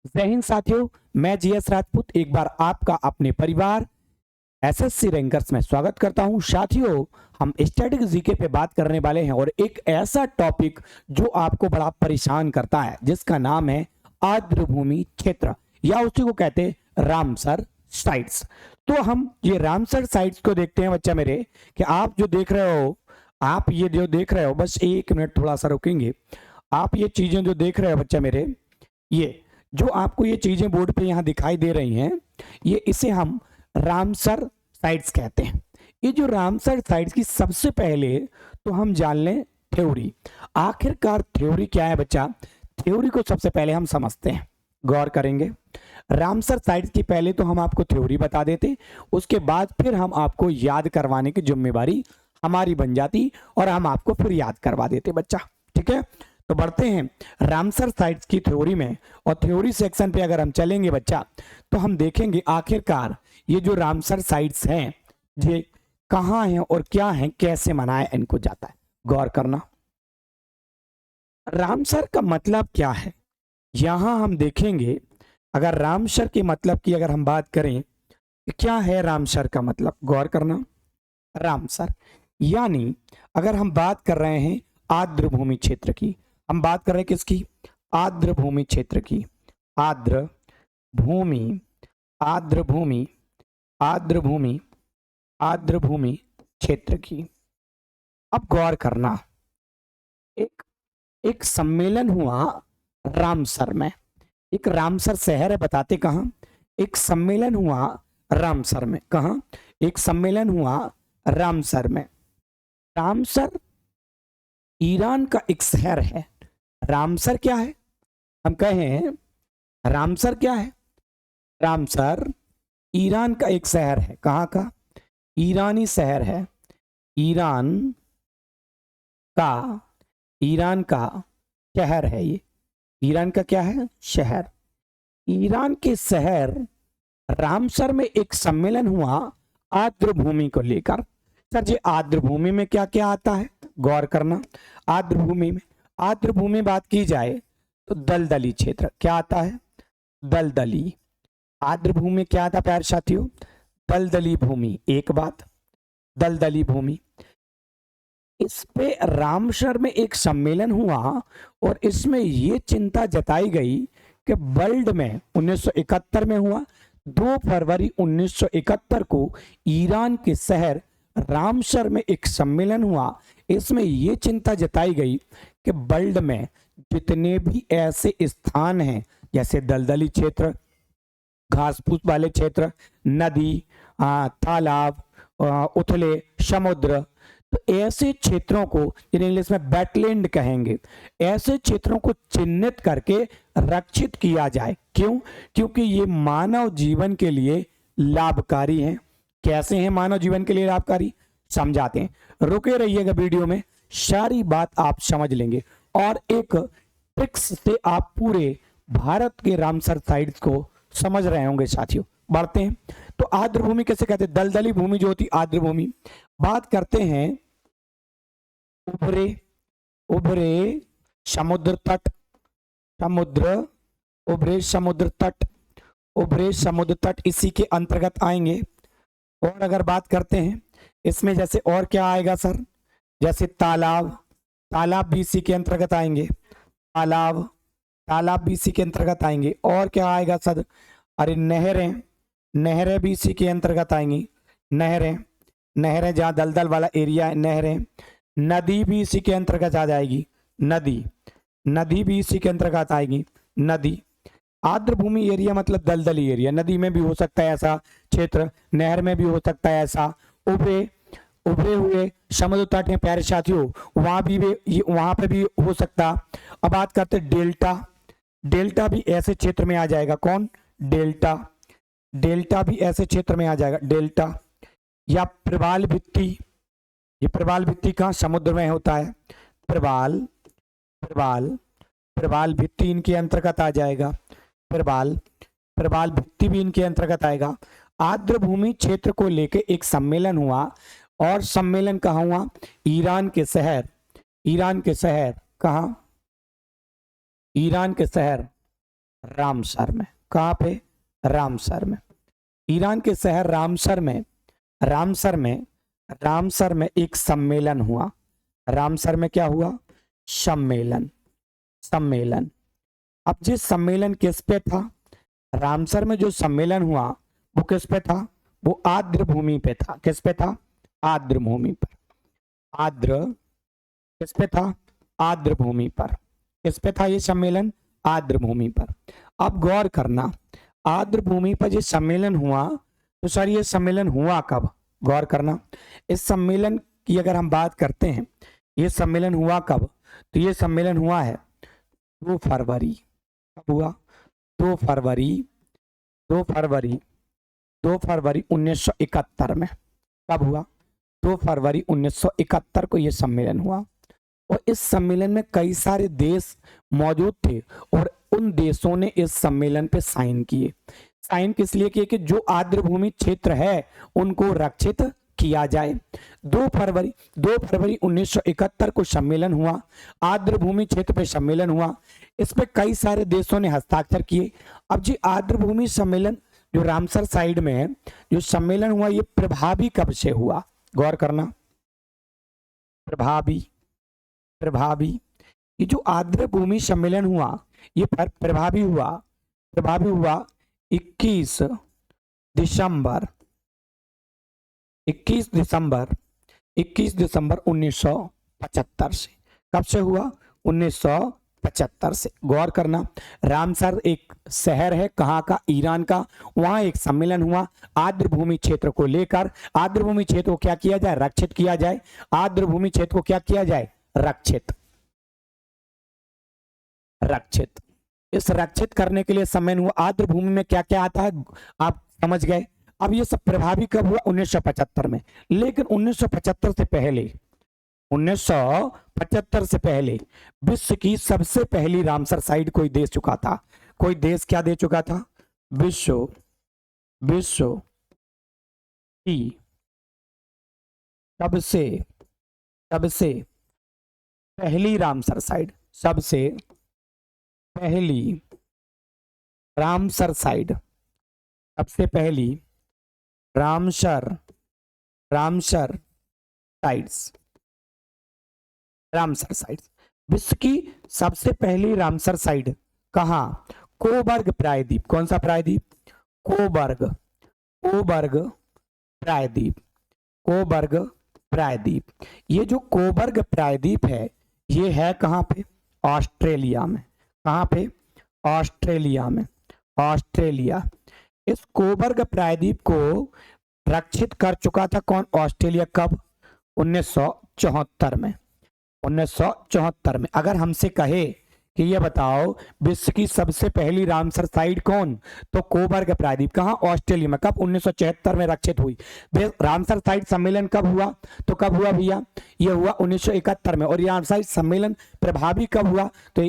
जय हिंद साथियों, मैं जीएस राजपूत एक बार आपका अपने परिवार एसएससी रैंकर्स में स्वागत करता हूं। साथियों, हम स्टैटिक जीके पे बात करने वाले हैं और एक ऐसा टॉपिक जो आपको बड़ा परेशान करता है जिसका नाम है आर्द्रभूमि क्षेत्र या उसी को कहते हैं रामसर साइट्स। तो हम ये रामसर साइट्स को देखते हैं बच्चा मेरे कि आप जो देख रहे हो, आप ये जो देख रहे हो, बस एक मिनट थोड़ा सा रुकेंगे। आप ये चीजें जो देख रहे हो बच्चा मेरे, ये जो आपको ये चीजें बोर्ड पे यहाँ दिखाई दे रही हैं, ये इसे हम रामसर साइट्स कहते हैं। ये जो रामसर साइट्स की सबसे पहले तो हम जान लें थ्योरी। आखिरकार थ्योरी क्या है बच्चा? थ्योरी को सबसे पहले हम समझते हैं, गौर करेंगे। रामसर साइट्स की पहले तो हम आपको थ्योरी बता देते, उसके बाद फिर हम आपको याद करवाने की जिम्मेवारी हमारी बन जाती और हम आपको फिर याद करवा देते बच्चा। ठीक है, तो बढ़ते हैं रामसर साइट्स की थ्योरी में। और थ्योरी सेक्शन पे अगर हम चलेंगे बच्चा तो हम देखेंगे आखिरकार ये जो रामसर साइट्स हैं ये कहाँ हैं और क्या हैं, कैसे मनाया इनको जाता है। गौर करना, रामसर का मतलब क्या है यहां हम देखेंगे। अगर रामसर के मतलब की अगर हम बात करें क्या है रामसर का मतलब, गौर करना। रामसर यानी अगर हम बात कर रहे हैं आर्द्रभूमि क्षेत्र की, हम बात कर रहे हैं किसकी? आर्द्रभूमि क्षेत्र की। आर्द्र भूमि, आर्द्रभूमि, आर्द्रभूमि, आर्द्रभूमि क्षेत्र की। अब गौर करना, एक एक सम्मेलन हुआ रामसर में। एक रामसर शहर है, बताते कहां? एक सम्मेलन हुआ रामसर में। कहां? एक सम्मेलन हुआ रामसर में। रामसर ईरान का एक शहर है। रामसर क्या है? हम कहें रामसर क्या है? रामसर ईरान का एक शहर है। कहां का? ईरानी शहर है। ईरान का, ईरान का शहर है ये। ईरान का क्या है? शहर। ईरान के शहर रामसर में एक सम्मेलन हुआ आर्द्रभूमि को लेकर। सर जी, आर्द्रभूमि में क्या क्या आता है? गौर करना, आर्द्रभूमि में, आर्द्रभूमि बात की जाए तो दलदली क्षेत्र क्या आता है? दलदली। आर्द्रभूमि में क्या आता प्यारे साथियों? दलदली भूमि। एक बात, दलदली भूमि। इस पे रामसर में एक सम्मेलन हुआ और इसमें ये चिंता जताई गई कि वर्ल्ड में 1971 में हुआ, 2 फरवरी 1971 को ईरान के शहर रामसर में एक सम्मेलन हुआ। इसमें यह चिंता जताई गई कि वर्ल्ड में जितने भी ऐसे स्थान हैं जैसे दलदली क्षेत्र, घास फूस वाले क्षेत्र, नदी, तालाब, उथले समुद्र, तो ऐसे क्षेत्रों को जिन्हें इंग्लिश में वेटलैंड कहेंगे, ऐसे क्षेत्रों को चिन्हित करके रक्षित किया जाए। क्यों? क्योंकि ये मानव जीवन के लिए लाभकारी हैं। कैसे हैं मानव जीवन के लिए लाभकारी, समझाते हैं। रुके रहिएगा वीडियो में, सारी बात आप समझ लेंगे और एक ट्रिक्स से आप पूरे भारत के रामसर साइट्स को समझ रहे होंगे साथियों। बढ़ते हैं, तो आर्द्रभूमि कैसे कहते हैं? दलदली भूमि जो होती आर्द्रभूमि। बात करते हैं उभरे, उभरे समुद्र तट, समुद्र, उभरे समुद्र तट, उभरे समुद्र तट इसी के अंतर्गत आएंगे। और अगर बात करते हैं इसमें जैसे और क्या आएगा सर? जैसे तालाब, तालाब भी इसी के अंतर्गत आएंगे। तालाब, तालाब भी इसी के अंतर्गत आएंगे। और क्या आएगा सर? अरे नहरें, नहरें भी इसी के अंतर्गत आएंगी। नहरें, नहरें जहाँ दलदल वाला एरिया है, नहरें। नदी भी इसी के अंतर्गत आ जाएगी। नदी, नदी भी इसी के अंतर्गत आएगी। नदी, आर्द्रभूमि एरिया मतलब दलदली एरिया। नदी में भी हो सकता है ऐसा क्षेत्र, नहर में भी हो सकता है ऐसा। उभरे, उभरे हुए समुद्र तट हैं प्यारे साथियों, वहां भी वहां पे भी हो सकता। अब बात करते हैं डेल्टा, डेल्टा भी ऐसे क्षेत्र में आ जाएगा। कौन? डेल्टा, डेल्टा भी ऐसे क्षेत्र में आ जाएगा। डेल्टा या प्रवाल भित्ति, ये प्रवाल भित्ति कहाँ? समुद्र में होता है। प्रवाल, प्रवाल, प्रवाल भित्ति इनके अंतर्गत आ जाएगा। प्रवाल, प्रवाल भित्ति भी इनके अंतर्गत आएगा। आर्द्रभूमि क्षेत्र को लेकर एक सम्मेलन हुआ और सम्मेलन कहाँ हुआ? ईरान के शहर, ईरान के शहर कहाँ? ईरान के शहर रामसर में। कहाँ पे? रामसर में। ईरान के शहर रामसर में, रामसर में, रामसर में एक सम्मेलन हुआ। रामसर में क्या हुआ? सम्मेलन, सम्मेलन। अब जिस सम्मेलन किस पे था? रामसर में जो सम्मेलन हुआ वो किस पे था? वो आर्द्र भूमि पे था। किस पे था? आर्द्र भूमि पर। आर्द्र किस पे था? आर्द्र भूमि पर। किस पे था ये सम्मेलन? आर्द्र भूमि पर। अब गौर करना, आर्द्र भूमि पर ये सम्मेलन हुआ, तो सर ये सम्मेलन हुआ कब? गौर करना, इस सम्मेलन की अगर हम बात करते हैं, ये सम्मेलन हुआ कब? तो ये सम्मेलन हुआ है 2 फरवरी। कब हुआ? 2 फरवरी, 2 फरवरी, 2 फरवरी 1971 में। कब हुआ? 2 फरवरी 1971 को यह सम्मेलन हुआ। और इस सम्मेलन में कई सारे देश मौजूद थे और उन देशों ने इस सम्मेलन पे साइन किए। साइन किस लिए किए? कि जो आर्द्र भूमि क्षेत्र है उनको रक्षित किया जाए। 2 फरवरी 1971 को सम्मेलन हुआ, आर्द्र भूमि क्षेत्र पे सम्मेलन हुआ। इस पे कई सारे देशों ने हस्ताक्षर किए। अब जी आर्द्र भूमि सम्मेलन जो रामसर साइड में है, जो सम्मेलन हुआ, ये प्रभावी कब से हुआ? गौर करना, प्रभावी, प्रभावी। ये जो आर्द्र भूमि सम्मेलन हुआ, ये प्रभावी हुआ, प्रभावी हुआ 21 दिसंबर 21 दिसंबर 21 दिसंबर 1975 से। कब से हुआ? 1975 से। गौर करना, रामसर एक शहर है, कहाँ का? ईरान का। वहां एक सम्मेलन हुआ आर्द्र भूमि क्षेत्र को लेकर। आर्द्र भूमि क्षेत्र को क्या किया जाए? रक्षित किया जाए। आर्द्र भूमि क्षेत्र को क्या किया जाए? रक्षित, रक्षित। इस रक्षित करने के लिए सम्मेलन हुआ। आर्द्र भूमि में क्या क्या आता है आप समझ गए। अब ये सब प्रभावी कब हुआ? 1975 में। लेकिन 1975 से पहले, 1975 से पहले विश्व की सबसे पहली रामसर साइट कोई दे चुका था। कोई देश क्या दे चुका था? विश्व की सबसे सबसे पहली रामसर साइट, सबसे पहली रामसर साइट, सबसे पहली Ramsar Ramsar sites, Ramsar sites. विश्व की सबसे पहली रामसर साइट कहां? कोबर्ग प्रायद्वीप। कौन सा प्रायद्वीप? कोबर्ग, कोबर्ग प्रायद्वीप, कोबर्ग प्रायद्वीप। ये जो कोबर्ग प्रायद्वीप है, ये है कहां पे? ऑस्ट्रेलिया में। कहां पे? ऑस्ट्रेलिया में, ऑस्ट्रेलिया। इस कोबर्ग प्रायद्वीप को रक्षित कर चुका था कौन? ऑस्ट्रेलिया। कब? 1974 में। 1974 में। अगर हमसे कहे कि ये बताओ विश्व की सबसे पहली रामसर साइट कौन? तो कोबर्ग प्रायद्वीप। कहां? ऑस्ट्रेलिया में। कब? 1974 में रक्षित हुई। रामसर साइट सम्मेलन कब हुआ? तो कब हुआ भैया? ये हुआ 1971 में। और ये रामसर सम्मेलन प्रभावी कब हुआ? तो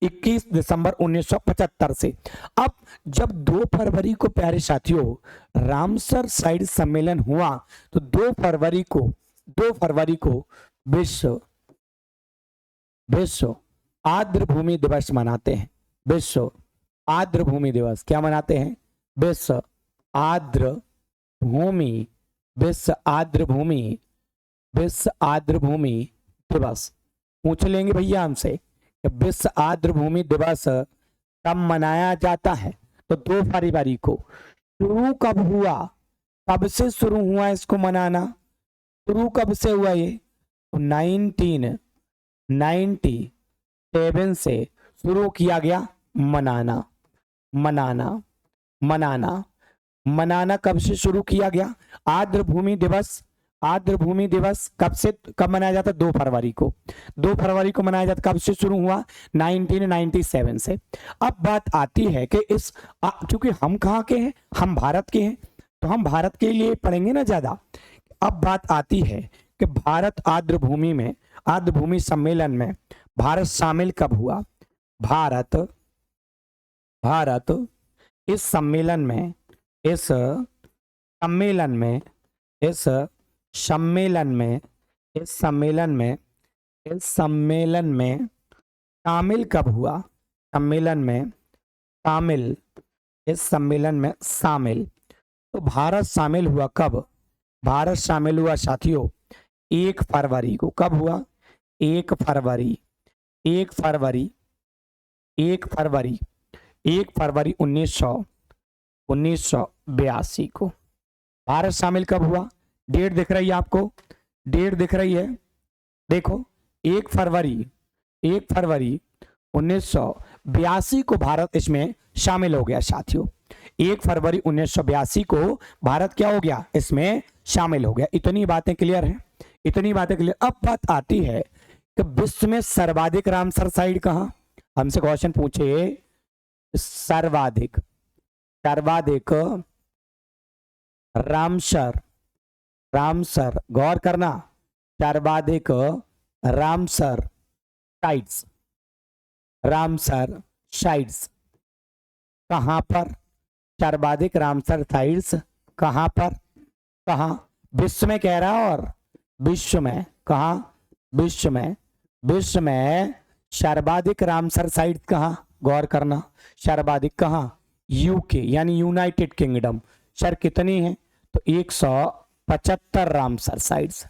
21 दिसंबर 1975 से। अब जब 2 फरवरी को प्यारे साथियों रामसर साइट सम्मेलन हुआ, तो 2 फरवरी को विश्व आर्द्र भूमि दिवस मनाते हैं। विश्व आर्द्र भूमि दिवस क्या मनाते हैं? विश्व आर्द्र भूमि, विश्व आर्द्र भूमि, विश्व आर्द्र भूमि दिवस। पूछ लेंगे भैया हमसे विश्व आर्द्र भूमि दिवस कब मनाया जाता है? तो 2 फरवरी को। शुरू कब हुआ? कब से शुरू हुआ इसको मनाना? शुरू कब से हुआ ये? तो 1997 से शुरू किया गया मनाना। मनाना, मनाना, मनाना कब से शुरू किया गया? आर्द्र भूमि दिवस, आर्द्र भूमि दिवस कब से कब मनाया जाता? 2 फरवरी को। 2 फरवरी को मनाया जाता। कब से शुरू हुआ? 1997 से। अब बात आती है कि क्योंकि हम कहाँ के हैं? हम भारत के हैं, तो हम भारत के लिए पढ़ेंगे ना ज्यादा। अब बात आती है कि भारत आर्द्र भूमि में, आर्द्र भूमि सम्मेलन में भारत शामिल कब हुआ? भारत इस सम्मेलन में, इस सम्मेलन में, इस सम्मेलन में, इस सम्मेलन में, इस सम्मेलन में शामिल कब हुआ? सम्मेलन में शामिल, इस सम्मेलन में शामिल। तो भारत शामिल हुआ कब? भारत शामिल हुआ साथियों 1 फरवरी को। कब हुआ? 1 फरवरी, 1 फरवरी, 1 फरवरी, 1 फरवरी 1982 को भारत शामिल कब हुआ? डेट दिख रही है आपको? डेट दिख रही है? देखो 1 फरवरी, 1 फरवरी 1982 को भारत इसमें शामिल हो गया साथियों। 1 फरवरी 1982 को भारत क्या हो गया? इसमें शामिल हो गया। इतनी बातें क्लियर हैं? इतनी बातें क्लियर। अब बात आती है कि विश्व में सर्वाधिक रामसर साइट कहां? हमसे क्वेश्चन पूछे सर्वाधिक, सर्वाधिक रामसर, रामसर, गौर करना, सर्वाधिक रामसर साइट्स, रामसर साइट्स कहां पर? सर्वाधिक रामसर साइट्स कहां पर? कहां? विश्व में कह रहा है, और विश्व में कहां? विश्व में, विश्व में सर्वाधिक रामसर साइट्स कहां? गौर करना, सर्वाधिक कहां? यूके यानी यूनाइटेड किंगडम। सर कितनी है? तो 175 रामसर साइट्स।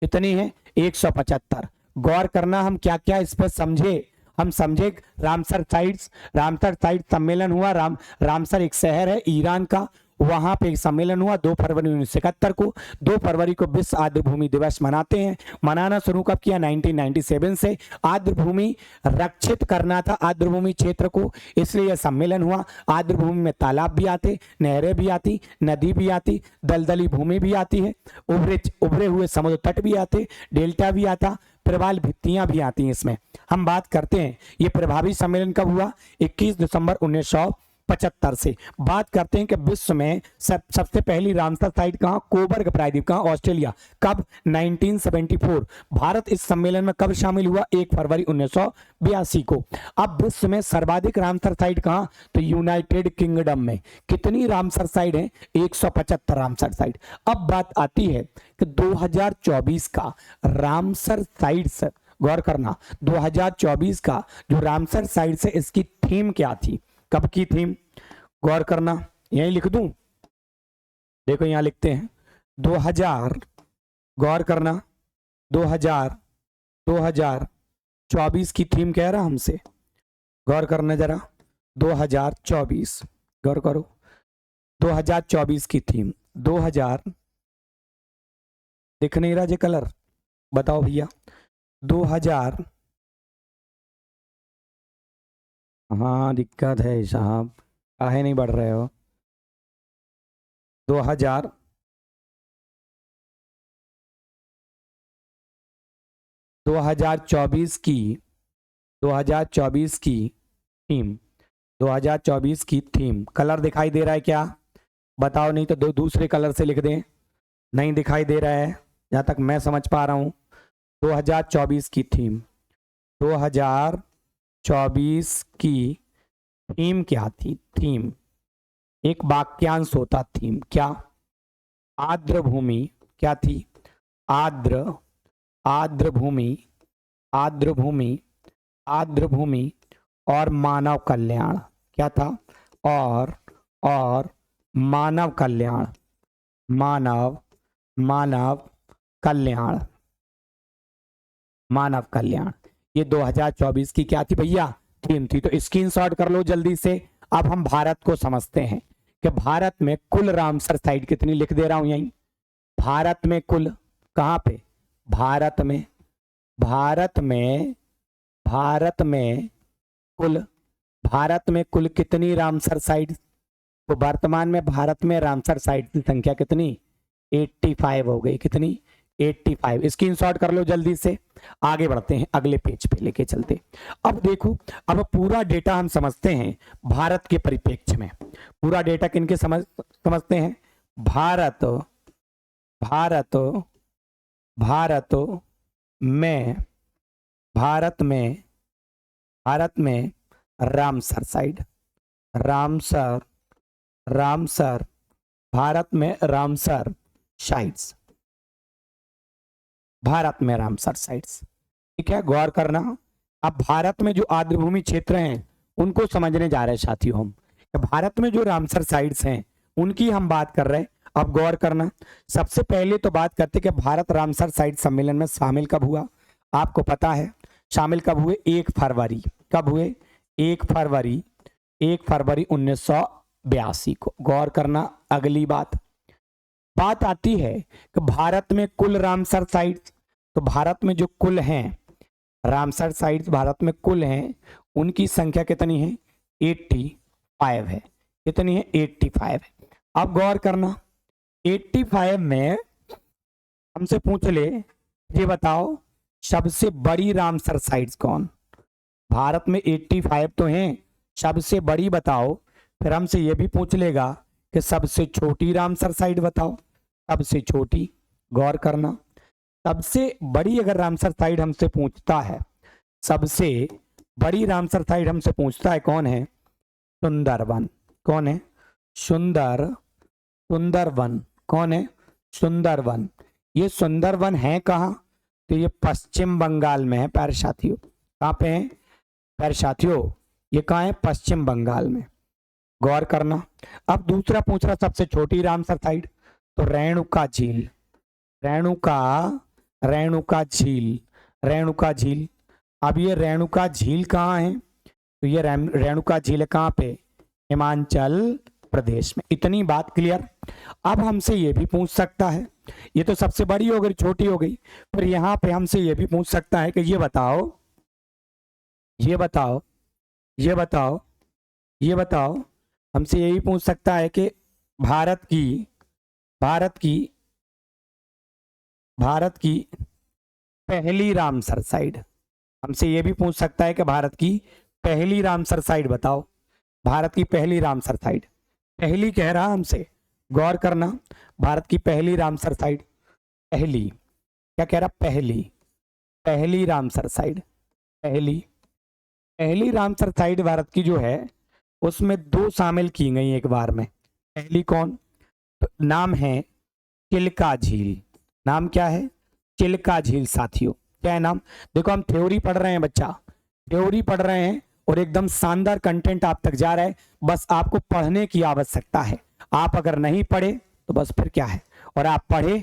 कितनी है? 175। गौर करना, हम क्या क्या इस पर समझे? हम समझे रामसर साइट्स, रामसर साइट सम्मेलन हुआ। रामसर एक शहर है ईरान का, वहां पे एक सम्मेलन हुआ 2 फरवरी 1971 को। 2 फरवरी को विश्व आर्द्र भूमि दिवस मनाते हैं। मनाना शुरू कब किया? 1997 से। आर्द्र भूमि रक्षित करना था, आर्द्र भूमि क्षेत्र को, इसलिए यह सम्मेलन हुआ। आर्द्र भूमि में तालाब भी आते, नहरें भी आती, नदी भी आती, दलदली भूमि भी आती है, उभरे हुए समुद्र तट भी आते, डेल्टा भी आता, प्रवाल भित्तियां भी आती हैं इसमें। हम बात करते हैं ये प्रभावी सम्मेलन कब हुआ? 21 दिसंबर 1975 से। बात करते हैं कि विश्व में सबसे पहली रामसर साइट कहां? कोबर्ग प्रायद्वीप कहां? ऑस्ट्रेलिया। कब? 1974। भारत इस सम्मेलन में कब शामिल हुआ? 1 फरवरी 1982 को। अब विश्व में सर्वाधिक रामसर साइट कहां? तो यूनाइटेड किंगडम में। कितनी रामसर साइट है? 175 रामसर साइट। अब बात आती है कि 2024 का रामसर साइट्स, गौर करना, 2024 का जो रामसर साइट्स है इसकी थीम क्या थी? कब की थीम? गौर करना, यहीं लिख दूं? देखो यहां लिखते हैं 2000, गौर करना, 2024 की थीम कह रहा हमसे। गौर करना जरा, 2024, गौर करो, 2024 की थीम। 2000 दिख नहीं रहा जे कलर? बताओ भैया। 2000, हाँ दिक्कत है साहब, काहे नहीं बढ़ रहे हो? 2000, 2024 की, 2024 की थीम, 2024 की थीम। कलर दिखाई दे रहा है क्या? बताओ, नहीं तो दूसरे कलर से लिख दें। नहीं दिखाई दे रहा है जहां तक मैं समझ पा रहा हूं। 2024 की थीम, 2024 की थीम क्या थी? थीम एक वाक्यांश होता, थीम क्या? आर्द्र भूमि। क्या थी? आर्द्र, आर्द्र भूमि, आर्द्र भूमि, आर्द्र भूमि और मानव कल्याण। क्या था? और मानव कल्याण, मानव कल्याण, मानव कल्याण। ये 2024 की क्या थी भैया? थीम थी। तो स्क्रीनशॉट कर लो जल्दी से। अब हम भारत को समझते हैं कि भारत में कुल रामसर साइट कितनी, लिख दे रहा हूं यहीं। भारत में कुल, कहां पे? भारत में, भारत में, भारत में कुल, भारत में कुल कितनी रामसर साइट? तो वर्तमान में भारत में रामसर साइट की संख्या कितनी? 85 हो गई। कितनी? 85। स्क्रीनशॉट कर लो जल्दी से। आगे बढ़ते हैं, अगले पेज पे लेके चलते। अब देखो, अब पूरा डेटा हम समझते हैं भारत के परिप्रेक्ष्य में। पूरा डेटा किनके समझते हैं? भारत, भारत, भारत में, भारत में, भारत में Ramsar site, Ramsar, Ramsar, Bharat में रामसर साइट्स, भारत में रामसर साइट्स। ठीक है, गौर करना। अब भारत में जो आर्द्र भूमि क्षेत्र हैं उनको समझने जा रहे हैं साथियों हम। भारत में जो रामसर साइट्स हैं उनकी हम बात कर रहे हैं। अब गौर करना, सबसे पहले तो बात करते कि भारत रामसर साइट सम्मेलन में शामिल कब हुआ। आपको पता है शामिल कब हुए, 1 फरवरी। कब हुए, 1 फरवरी, 1 फरवरी 1982 को। गौर करना, अगली बात आती है कि भारत में कुल रामसर साइट्स, तो भारत में जो कुल हैं रामसर साइट्स भारत में कुल हैं उनकी संख्या कितनी है, 85 है। कितनी है, 85 है। अब गौर करना, 85 में हमसे पूछ ले, ये बताओ सबसे बड़ी रामसर साइट्स कौन। भारत में 85 तो हैं, सबसे बड़ी बताओ। फिर हमसे ये भी पूछ लेगा कि सबसे छोटी रामसर साइट बताओ, सबसे छोटी। गौर करना, सबसे बड़ी अगर रामसर साइट हमसे पूछता है, सबसे बड़ी रामसर साइट हमसे पूछता है कौन है, सुंदरवन। कौन है, सुंदरवन। कौन है, सुंदरवन। ये सुंदरवन है कहाँ, तो ये पश्चिम बंगाल में है प्यारे साथियों। कहाँ पे है प्यारे साथियों, ये कहाँ है, पश्चिम बंगाल में। गौर करना, अब दूसरा पूछ रहा सबसे छोटी रामसर साइट, तो रेणुका झील। रेणुका झील। अब ये रेणुका झील कहाँ है, तो ये रेणुका झील है कहाँ पे, हिमाचल प्रदेश में। इतनी बात क्लियर। अब हमसे ये भी पूछ सकता है, ये तो सबसे बड़ी हो गई, छोटी हो गई, फिर यहाँ पे हमसे ये भी पूछ सकता है कि ये बताओ, हमसे यही पूछ सकता है कि भारत की पहली रामसर साइट। हमसे ये भी पूछ सकता है कि भारत की पहली रामसर साइट बताओ। भारत की पहली रामसर साइट, पहली कह रहा हमसे। गौर करना, भारत की पहली रामसर साइट, पहली क्या कह रहा, पहली रामसर साइट, पहली रामसर साइट भारत की जो है उसमें 2 शामिल की गई एक बार में। पहली कौन, तो नाम है चिल्का झील। नाम क्या है, चिल्का झील साथियों। क्या है नाम, देखो हम थ्योरी पढ़ रहे हैं बच्चा, थ्योरी पढ़ रहे हैं और एकदम शानदार कंटेंट आप तक जा रहा है। बस आपको पढ़ने की आवश्यकता है। आप अगर नहीं पढ़े तो बस फिर क्या है, और आप पढ़े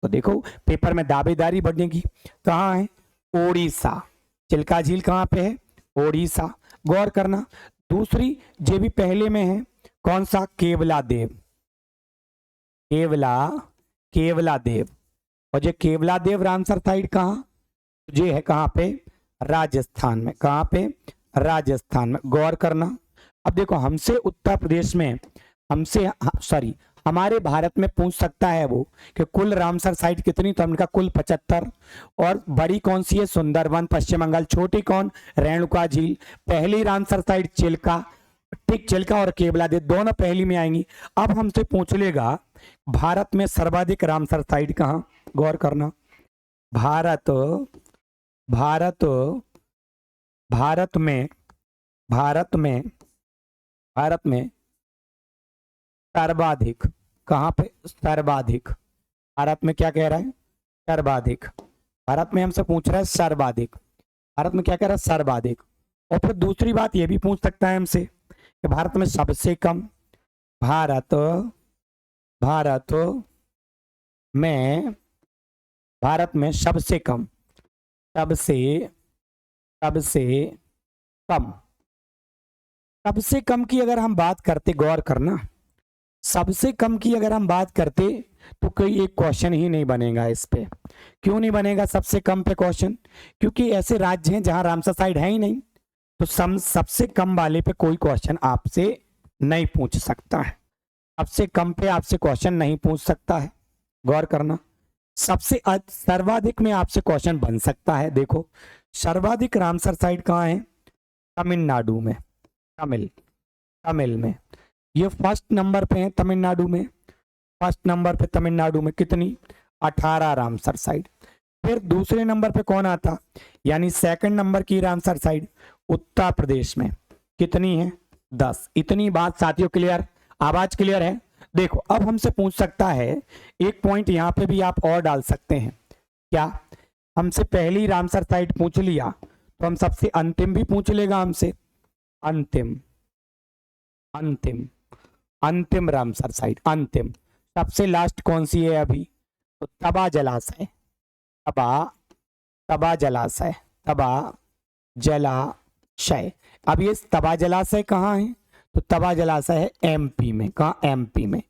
तो देखो पेपर में दावेदारी बढ़ेगी। कहाँ है, ओडिशा। चिल्का झील कहाँ पे है, ओडिशा। गौर करना, दूसरी जे भी पहले में है, कौन सा, केवला देव। और ये केवला देव रामसर साइट कहाँ, ये है कहाँ पे, राजस्थान में। कहाँ पे, राजस्थान में। गौर करना, अब देखो हमसे उत्तर प्रदेश में, हमारे भारत में पूछ सकता है वो कि कुल रामसर साइट कितनी, तो हमने कहा कुल 75। और बड़ी कौन सी है, सुंदरवन पश्चिम बंगाल। छोटी कौन, रेणुका झील। पहली रामसर साइट चिल्का, ठीक, चिल्का और केवला देव दोनों पहली में आएंगी। अब हमसे पूछ लेगा भारत में सर्वाधिक रामसर साइट कहाँ। गौर करना, भारत में सर्वाधिक, कहाँ पे, सर्वाधिक। भारत में क्या कह रहा है, सर्वाधिक। भारत में हमसे पूछ रहा है सर्वाधिक, भारत में क्या कह रहा है, सर्वाधिक। और फिर दूसरी बात ये भी पूछ सकता है हमसे कि भारत में सबसे कम। भारत में सबसे कम, सबसे कम की अगर हम बात करते, गौर करना, सबसे कम की अगर हम बात करते तो कोई एक क्वेश्चन ही नहीं बनेगा इस पे। क्यों नहीं बनेगा सबसे कम पे क्वेश्चन, क्योंकि ऐसे राज्य हैं जहां रामसर साइट है ही नहीं, तो सबसे कम वाले पे कोई क्वेश्चन आपसे नहीं पूछ सकता है। सबसे कम पे आपसे क्वेश्चन नहीं पूछ सकता है। गौर करना, सबसे सर्वाधिक में आपसे क्वेश्चन बन सकता है। देखो सर्वाधिक रामसर साइट कहाँ है, तमिलनाडु में। तमिल में ये फर्स्ट नंबर पे है, तमिलनाडु में। फर्स्ट नंबर पे तमिलनाडु में कितनी, 18 रामसर साइट। फिर दूसरे नंबर पे कौन आता, यानी सेकंड नंबर की रामसर साइट उत्तर प्रदेश में कितनी है, 10। इतनी बात साथियों क्लियर, आवाज क्लियर है। देखो अब हमसे पूछ सकता है, एक पॉइंट यहाँ पे भी आप और डाल सकते हैं। क्या, हमसे पहली रामसर साइट पूछ लिया तो हम सबसे अंतिम भी पूछ लेगा हमसे। अंतिम अंतिम अंतिम रामसर साइट, अंतिम सबसे लास्ट कौन सी है अभी? तो तबा जलाशय, तबा तबा जलाशय, तबा जलाशय। अब ये तबा जलाशय कहाँ है? तो तबा जलाशय है एमपी में। कहाँ? एमपी में।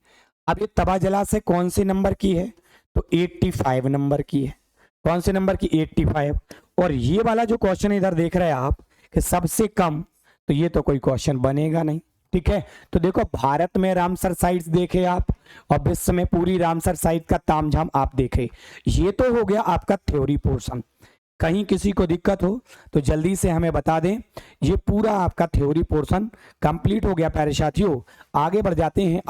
अब ये तबा जलाशय कौन से नंबर की है? तो 85 नंबर की है। कौन से नंबर की? 85। और ये वाला जो क्वेश्चन इधर देख रहे हैं आप कि सबसे कम, तो ये तो कोई क्वेश्चन बनेगा नहीं। ठीक है, तो देखो भारत में रामसर साइट्स देखे आप और विश्व में पूरी रामसर साइट का तामझाम आप देखे। ये तो हो गया आपका थ्योरी पोर्शन। कहीं किसी को दिक्कत हो तो जल्दी से हमें बता दें। ये पूरा आपका थ्योरी पोर्शन कंप्लीट हो गया प्यारे साथियों। आगे बढ़ जाते हैं।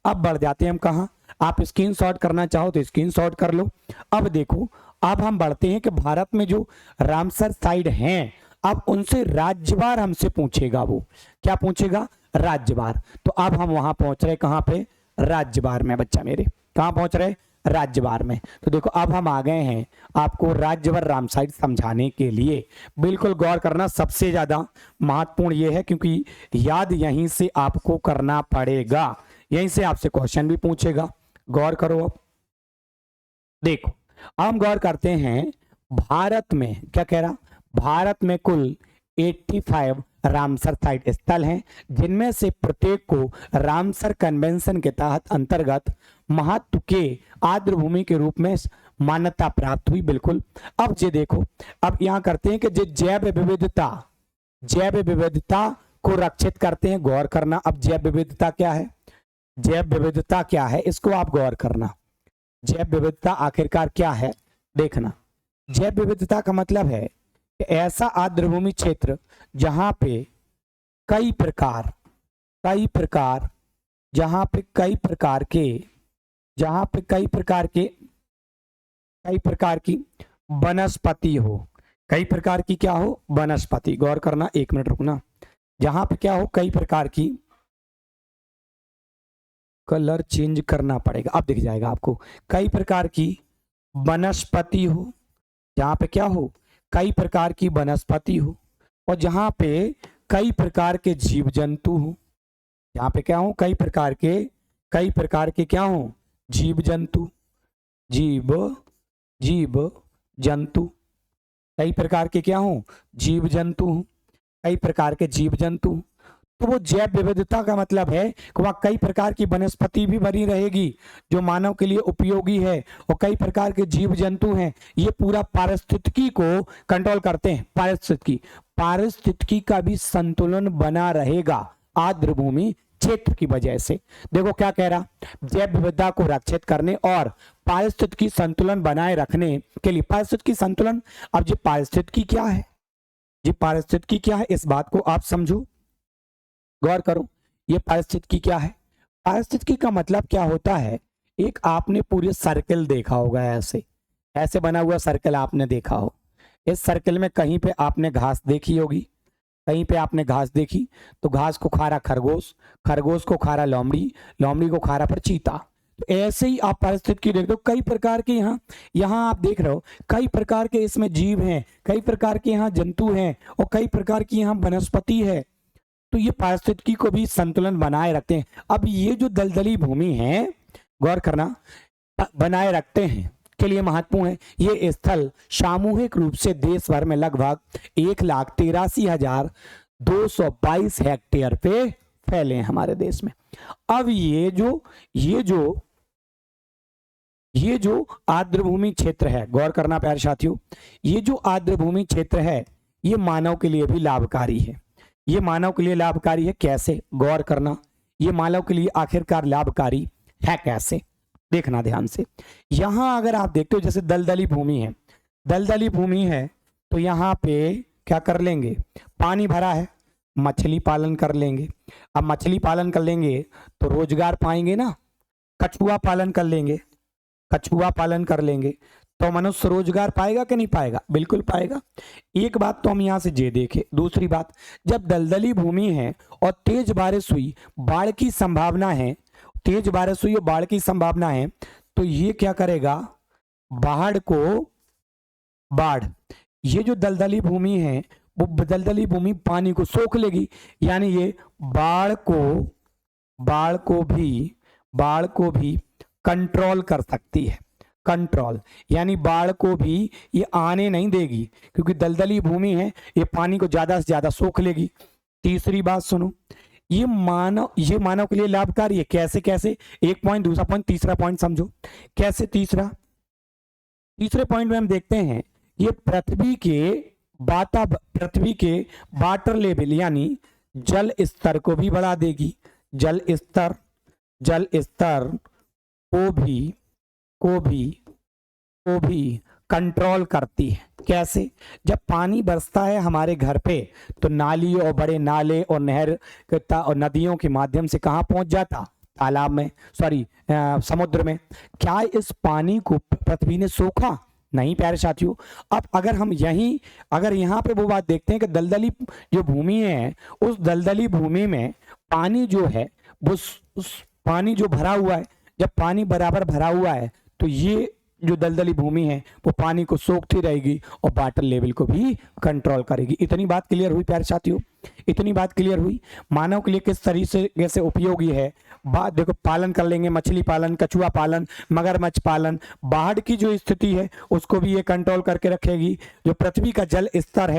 अब बढ़ जाते हैं हम कहाँ? आप स्क्रीनशॉट करना चाहो तो स्क्रीनशॉट कर लो। अब देखो, अब हम बढ़ते हैं कि भारत में जो रामसर साइट हैं, अब उनसे राज्यवार हमसे पूछेगा। वो क्या पूछेगा? राज्यवार। तो अब हम वहां पहुंच रहे कहां पे? राज्यवार में बच्चा मेरे। कहां पहुंच रहे? राज्यवार में। तो देखो अब हम आ गए हैं आपको राज्यवार रामसाइट समझाने के लिए। बिल्कुल गौर करना, सबसे ज्यादा महत्वपूर्ण ये है क्योंकि याद यहीं से आपको करना पड़ेगा, यहीं से आपसे क्वेश्चन भी पूछेगा। गौर करो। अब देखो, हम गौर करते हैं भारत में क्या कह रहा? भारत में कुल 85 रामसर साइट स्थल हैं, जिनमें से प्रत्येक को रामसर कन्वेंशन के तहत अंतर्गत महत्व के आर्द्र भूमि के रूप में मान्यता प्राप्त हुई। बिल्कुल। अब ये देखो, अब यहां करते हैं कि जैव विविधता को रक्षित करते हैं। गौर करना, अब जैव विविधता क्या है? जैव विविधता क्या है इसको आप गौर करना। जैव विविधता आखिरकार क्या है देखना। जैव विविधता का मतलब है कि ऐसा आर्द्रभूमि क्षेत्र जहां पे कई प्रकार जहां पे कई प्रकार की वनस्पति हो। कई प्रकार की क्या हो? वनस्पति। गौर करना, एक मिनट रुकना। जहां पे क्या हो? कई प्रकार की, कलर चेंज करना पड़ेगा, अब दिख जाएगा आपको। कई प्रकार की वनस्पति हो, जहां पे क्या हो? कई प्रकार की वनस्पति हो, और जहां पे कई प्रकार के जीव जंतु हो। जहां पे क्या हो? कई प्रकार के क्या हो? जीव जंतु, जीव जंतु। कई प्रकार के क्या हो? जीव जंतु हो, कई प्रकार के जीव जंतु। तो वो जैव विविधता का मतलब है कि वहां कई प्रकार की वनस्पति भी बनी रहेगी जो मानव के लिए उपयोगी है, और कई प्रकार के जीव जंतु हैं। ये पूरा पारिस्थितिकी को कंट्रोल करते हैं। पारिस्थितिकी का भी संतुलन बना रहेगा आर्द्र भूमि क्षेत्र की वजह से। देखो क्या कह रहा? जैव विविधता को रक्षित करने और पारिस्थितिकी संतुलन बनाए रखने के लिए। पारिस्थितिकी संतुलन, अब ये पारिस्थितिकी क्या है? ये पारिस्थितिकी क्या है इस बात को आप समझो, गौर करो। ये पारिस्थितिकी क्या है? पारिस्थितिकी का मतलब क्या होता है? एक आपने पूरे सर्कल देखा होगा, ऐसे बना हुआ सर्कल आपने देखा हो। इस सर्कल में कहीं पे आपने घास देखी होगी, कहीं पे आपने घास देखी तो घास को खा रहा खरगोश, खरगोश को खा रहा लोमड़ी, लोमड़ी को खा रहा पर चीता। तो ऐसे ही आप पारिस्थितिकी देख दो, कई प्रकार के यहाँ आप देख रहे हो कई प्रकार के इसमें जीव हैं, कई प्रकार के यहाँ जंतु हैं, और कई प्रकार की यहाँ वनस्पति है। तो ये पारिस्थितिकी को भी संतुलन बनाए रखते हैं। अब ये जो दलदली भूमि है, गौर करना, बनाए रखते हैं के लिए महत्वपूर्ण है। ये स्थल सामूहिक रूप से देश भर में लगभग 1,83,222 हेक्टेयर पे फैले हैं हमारे देश में। अब ये जो आर्द्र भूमि क्षेत्र है, गौर करना प्यारे साथियों, ये जो आर्द्र भूमि क्षेत्र है ये मानव के लिए भी लाभकारी है। ये मानव के लिए लाभकारी है कैसे? गौर करना, ये मानव के लिए आखिरकार लाभकारी है कैसे? देखना ध्यान से। यहां अगर आप देखते हो जैसे दलदली भूमि है तो यहां पे क्या कर लेंगे? पानी भरा है, मछली पालन कर लेंगे। अब मछली पालन कर लेंगे तो रोजगार पाएंगे ना। कछुआ पालन कर लेंगे तो मनुष्य रोजगार पाएगा कि नहीं पाएगा? बिल्कुल पाएगा। एक बात तो हम यहां से ये देखें। दूसरी बात, जब दलदली भूमि है और तेज बारिश हुई, बाढ़ की संभावना है, तो ये क्या करेगा? बाढ़, ये जो दलदली भूमि है वो दलदली भूमि पानी को सोख लेगी, यानी ये बाढ़ को भी कंट्रोल कर सकती है। कंट्रोल यानी बाढ़ को भी ये आने नहीं देगी, क्योंकि दलदली भूमि है, ये पानी को ज्यादा से ज्यादा सोख लेगी। तीसरी बात सुनो, ये मानव के लिए लाभकारी है। कैसे कैसे? एक पॉइंट, दूसरा पॉइंट, तीसरा पॉइंट समझो कैसे। तीसरे पॉइंट में हम देखते हैं ये पृथ्वी के वाटर लेवल यानी जल स्तर को भी बढ़ा देगी। जल स्तर को भी कंट्रोल करती है। कैसे? जब पानी बरसता है हमारे घर पे तो नाली और बड़े नाले और नहर और नदियों के माध्यम से कहाँ पहुंच जाता? तालाब में, समुद्र में। क्या इस पानी को पृथ्वी ने सोखा? नहीं प्यारे साथियों। अब अगर यहाँ पे वो बात देखते हैं कि दलदली जो भूमि है, उस दलदली भूमि में पानी जो है वो उस पानी जो भरा हुआ है, जब पानी बराबर भरा हुआ है तो ये जो दलदली भूमि है वो पानी को सोखती रहेगी और वाटर लेवल को भी कंट्रोल करेगी। इतनी बात क्लियर हुई प्यारे साथियों? इतनी बात क्लियर हुई। मानव के लिए किस तरीके से उपयोगी है बात देखो। पालन कर लेंगे, मछली पालन, कछुआ पालन, मगरमच्छ पालन। बाढ़ की जो स्थिति है उसको भी ये कंट्रोल करके रखेगी। जो पृथ्वी का जल स्तर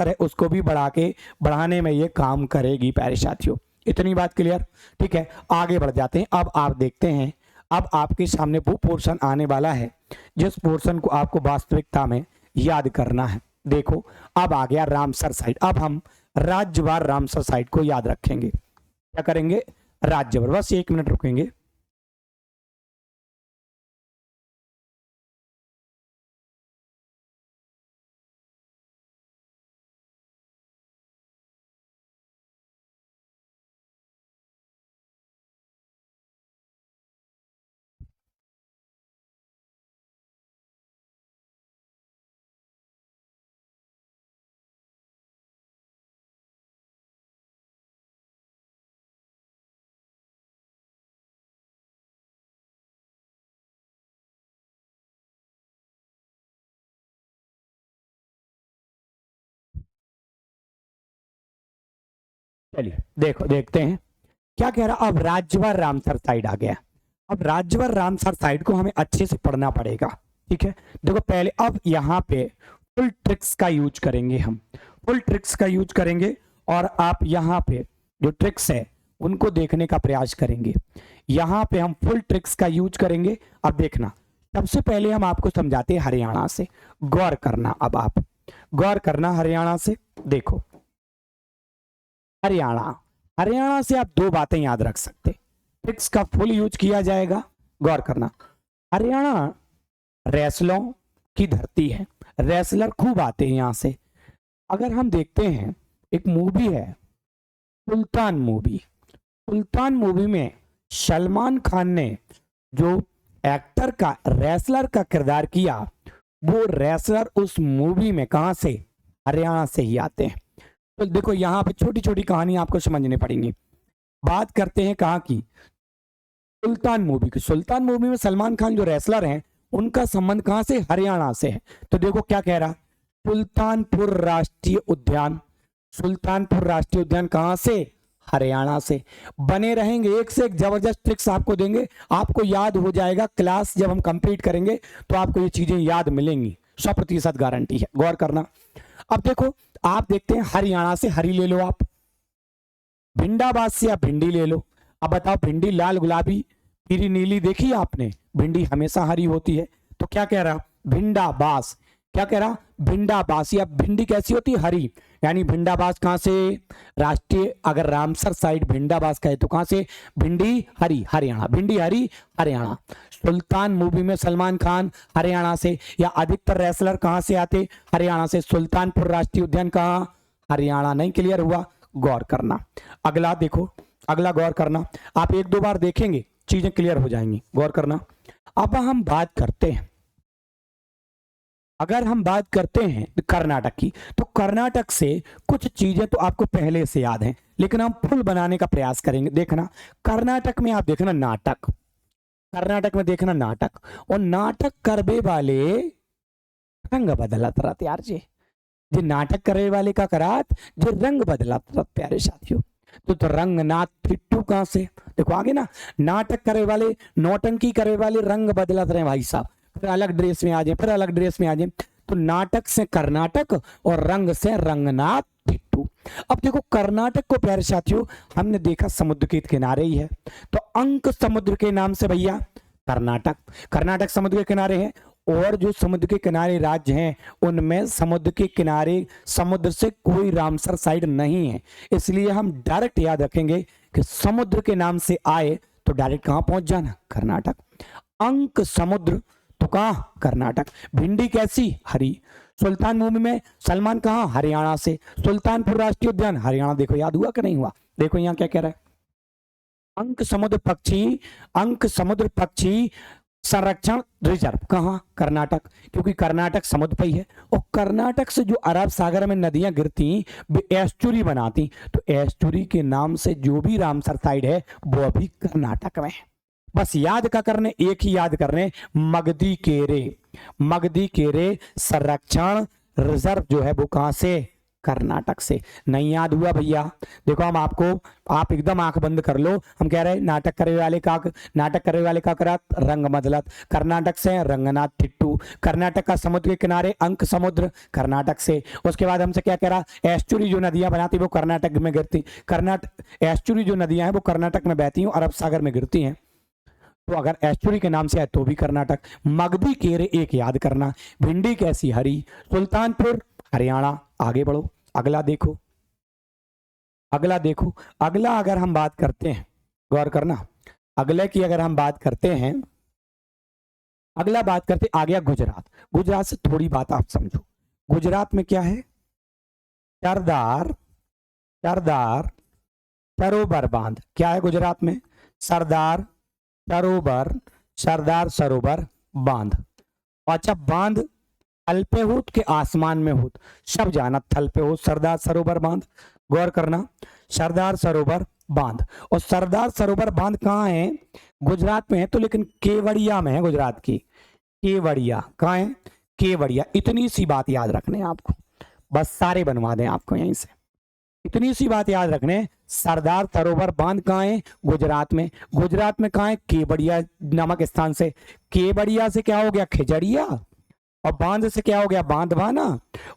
है उसको भी बढ़ाने में ये काम करेगी प्यारे साथियों। इतनी बात क्लियर? ठीक है, आगे बढ़ जाते हैं। अब आप देखते हैं, अब आपके सामने वो पोर्शन आने वाला है जिस पोर्शन को आपको वास्तविकता में याद करना है। देखो, अब आ गया रामसर साइट। अब हम राज्यवार रामसर साइट को याद रखेंगे। क्या करेंगे? राज्यवार। बस 1 मिनट रुकेंगे। चलिए देखते हैं क्या कह रहा। अब राज्यवार रामसर साइट आ गया। अब राज्यवार रामसर साइट को हमें अच्छे से पढ़ना पड़ेगा। ठीक है, देखो पहले अब यहाँ पे फुल ट्रिक्स का यूज करेंगे। हम फुल ट्रिक्स का यूज करेंगे और आप यहाँ पे जो ट्रिक्स है उनको देखने का प्रयास करेंगे। यहाँ पे हम फुल ट्रिक्स का यूज करेंगे। अब देखना, सबसे पहले हम आपको समझाते हैं हरियाणा से। गौर करना, अब आप गौर करना हरियाणा से। देखो हरियाणा से आप 2 बातें याद रख सकते। ट्रिक्स का फुल यूज किया जाएगा। गौर करना, हरियाणा रेसलों की धरती है। रेसलर खूब आते हैं यहां से। अगर हम देखते हैं एक मूवी है सुल्तान मूवी में सलमान खान ने जो एक्टर का रेसलर का किरदार किया, वो रेसलर उस मूवी में कहां से? हरियाणा से ही आते हैं। तो देखो यहाँ पे छोटी छोटी कहानी आपको समझनी पड़ेंगी। बात करते हैं कहाँ की? सुल्तान मूवी की। सुल्तान मूवी में सलमान खान जो रेसलर हैं उनका संबंध कहाँ से? हरियाणा से है। तो देखो क्या कह रहा, सुल्तानपुर राष्ट्रीय उद्यान कहाँ से? हरियाणा से। बने रहेंगे, एक से एक जबरदस्त ट्रिक्स आपको देंगे, आपको याद हो जाएगा। क्लास जब हम कंप्लीट करेंगे तो आपको ये चीजें याद मिलेंगी, 100% गारंटी है। गौर करना। अब देखो, आप देखते हैं हरियाणा से हरी ले लो, आप भिंडाबाद से आप भिंडी ले लो। अब बताओ, भिंडी लाल गुलाबी पीली नीली देखी आपने? भिंडी हमेशा हरी होती है। तो क्या कह रहा? भिंडाबास। क्या कह रहा? भिंडाबास। या भिंडी कैसी होती है? हरी। यानी भिंडाबास कहां से? राष्ट्रीय, अगर रामसर साइड भिंडाबास का है तो कहां से? भिंडी हरी, हरियाणा। भिंडी हरी, हरियाणा। सुल्तान मूवी में सलमान खान हरियाणा से, या अधिकतर रेसलर कहां से आते? हरियाणा से। सुल्तानपुर राष्ट्रीय उद्यान कहां? हरियाणा। नहीं क्लियर हुआ? गौर करना। अगला देखो, अगला गौर करना। आप 1-2 बार देखेंगे चीजें क्लियर हो जाएंगी। गौर करना। अब हम बात करते हैं, अगर हम बात करते हैं कर्नाटक की, तो कर्नाटक से कुछ चीजें तो आपको पहले से याद हैं, लेकिन हम फुल बनाने का प्रयास करेंगे। देखना, कर्नाटक में आप देखना नाटक, कर्नाटक में देखना नाटक, और नाटक करबे वाले रंग बदलत रहते यार जी। जो नाटक करे वाले का करात जो रंग बदला था प्यारे साथियों। तो रंगनाथ फिट्टू कहां से, देखो आगे ना, नाटक करे वाले, नौटंकी करे वाले रंग बदलत रहे भाई साहब, फिर अलग ड्रेस में आ जाए, फिर अलग ड्रेस में आ जाए। तो नाटक से कर्नाटक और रंग से रंगनाथ फिट्टू। अब देखो कर्नाटक को प्यारे साथियों हमने देखा समुद्र के किनारे ही है, तो अंक समुद्र के नाम से भैया कर्नाटक, कर्नाटक समुद्र के किनारे है। और जो समुद्र के किनारे राज्य हैं उनमें समुद्र के किनारे समुद्र से कोई रामसर साइड नहीं है, इसलिए हम डायरेक्ट याद रखेंगे कि समुद्र के नाम से आए तो डायरेक्ट कहां पहुंच जाना, कर्नाटक। अंक समुद्र तो कहां, कर्नाटक। भिंडी कैसी, हरी। सुल्तान भूमि में सलमान कहां, हरियाणा से। सुल्तानपुर राष्ट्रीय उद्यान हरियाणा, देखो याद हुआ कि नहीं हुआ, देखो यहां क्या कह रहा है, अंक समुद्र पक्षी, अंक समुद्र पक्षी संरक्षण रिजर्व कहां, कर्नाटक, क्योंकि कर्नाटक समुद्र पे ही है। और कर्नाटक से जो अरब सागर में नदियां गिरती वे एस्चुरी बनाती, तो एस्चुरी के नाम से जो भी रामसर साइड है वो अभी कर्नाटक में है। बस याद का करने, एक ही याद करने, मगधी केरे, मगधी केरे संरक्षण रिजर्व जो है वो कहां से, कर्नाटक से। नहीं याद हुआ भैया, देखो हम आपको, आप एकदम आंख बंद कर लो, हम कह रहे हैं नाटक करे वाले का, नाटक करे वाले का करात रंग बदलत, कर्नाटक से रंगनाथ टिट्टू, कर्नाटक का समुद्र के किनारे अंक समुद्र कर्नाटक से। उसके बाद हमसे क्या कह रहा, एस्चुरी जो नदियां बनाती वो कर्नाटक में गिरती, कर्नाटक एस्चुरी जो नदियां हैं वो कर्नाटक में बहती हैं, अरब सागर में गिरती हैं, तो अगर एस्चुरी के नाम से है तो भी कर्नाटक। मगधी केरे एक याद करना, भिंडी कैसी, हरी। सुल्तानपुर हरियाणा। आगे बढ़ो, अगला देखो, अगला देखो, अगला अगर हम बात करते हैं, गौर करना, अगले की अगर हम बात करते हैं, अगला बात करते, आ गया गुजरात। गुजरात से थोड़ी बात आप समझो, गुजरात में क्या है, सरदार, सरदार सरोवर बांध, क्या है गुजरात में, सरदार सरोवर, सरदार सरोवर बांध। अच्छा बांध थल पे हो के आसमान में हो, सब जाना थल पे हो, सरदार सरोवर बांध। गौर करना, सरदार सरोवर बांध। और सरदार सरोवर बांध कहाँ है, गुजरात में है, तो लेकिन केवड़िया में है, गुजरात की केवड़िया। कहाँ है, केवड़िया। इतनी सी बात याद रखने आपको, बस सारे बनवा दें आपको यहीं से, इतनी सी बात याद रखने, सरदार सरोवर बांध कहाँ है, गुजरात में। गुजरात में कहाँ है, केवड़िया नामक स्थान से। केवड़िया से क्या हो गया, खिजड़िया, और बांध से क्या हो गया, बांधवाना,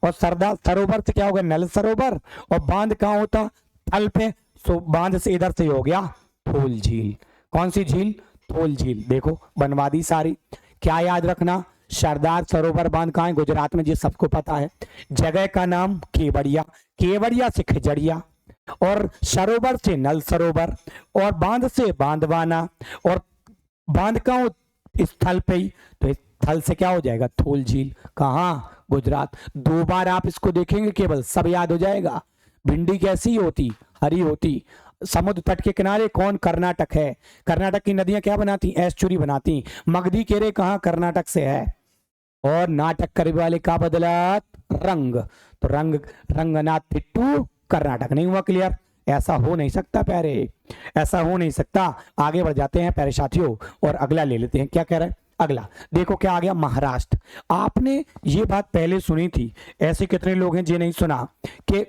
और सरदार सरोवर से क्या हो गया, नल सरोवर, और बांध कहाँ होता, थल पे, सो बांध से इधर से हो गया थोल झील। कौन सी झील, थोल झील। देखो बनवा दी सारी। क्या याद रखना, सरदार सरोवर बांध कहाँ है, गुजरात में, ये सबको पता है। जगह का नाम केवड़िया, केवड़िया से खिजड़िया, और सरोवर से नल सरोवर, और बांध से बांधवाना, और बांध का स्थल पे ही, तो थल से क्या हो जाएगा, थोल झील। कहाँ, गुजरात। दो बार आप इसको देखेंगे केवल, सब याद हो जाएगा। भिंडी कैसी होती, हरी होती। समुद्र तट के किनारे कौन, कर्नाटक है। कर्नाटक की नदियां क्या बनाती, एस्चुरी बनाती। मगधी केरे कहाँ, कर्नाटक से है। और नाटक करे वाले का बदला रंग, तो रंग रंगनाथ टिट्टू कर्नाटक। नहीं हुआ क्लियर, ऐसा हो नहीं सकता प्यारे, ऐसा हो नहीं सकता। आगे बढ़ जाते हैं प्यारे साथियों और अगला ले लेते हैं, क्या कह रहे हैं अगला, देखो क्या आ गया, महाराष्ट्र। आपने ये बात पहले सुनी थी, ऐसे कितने लोग हैं जो नहीं सुना, कि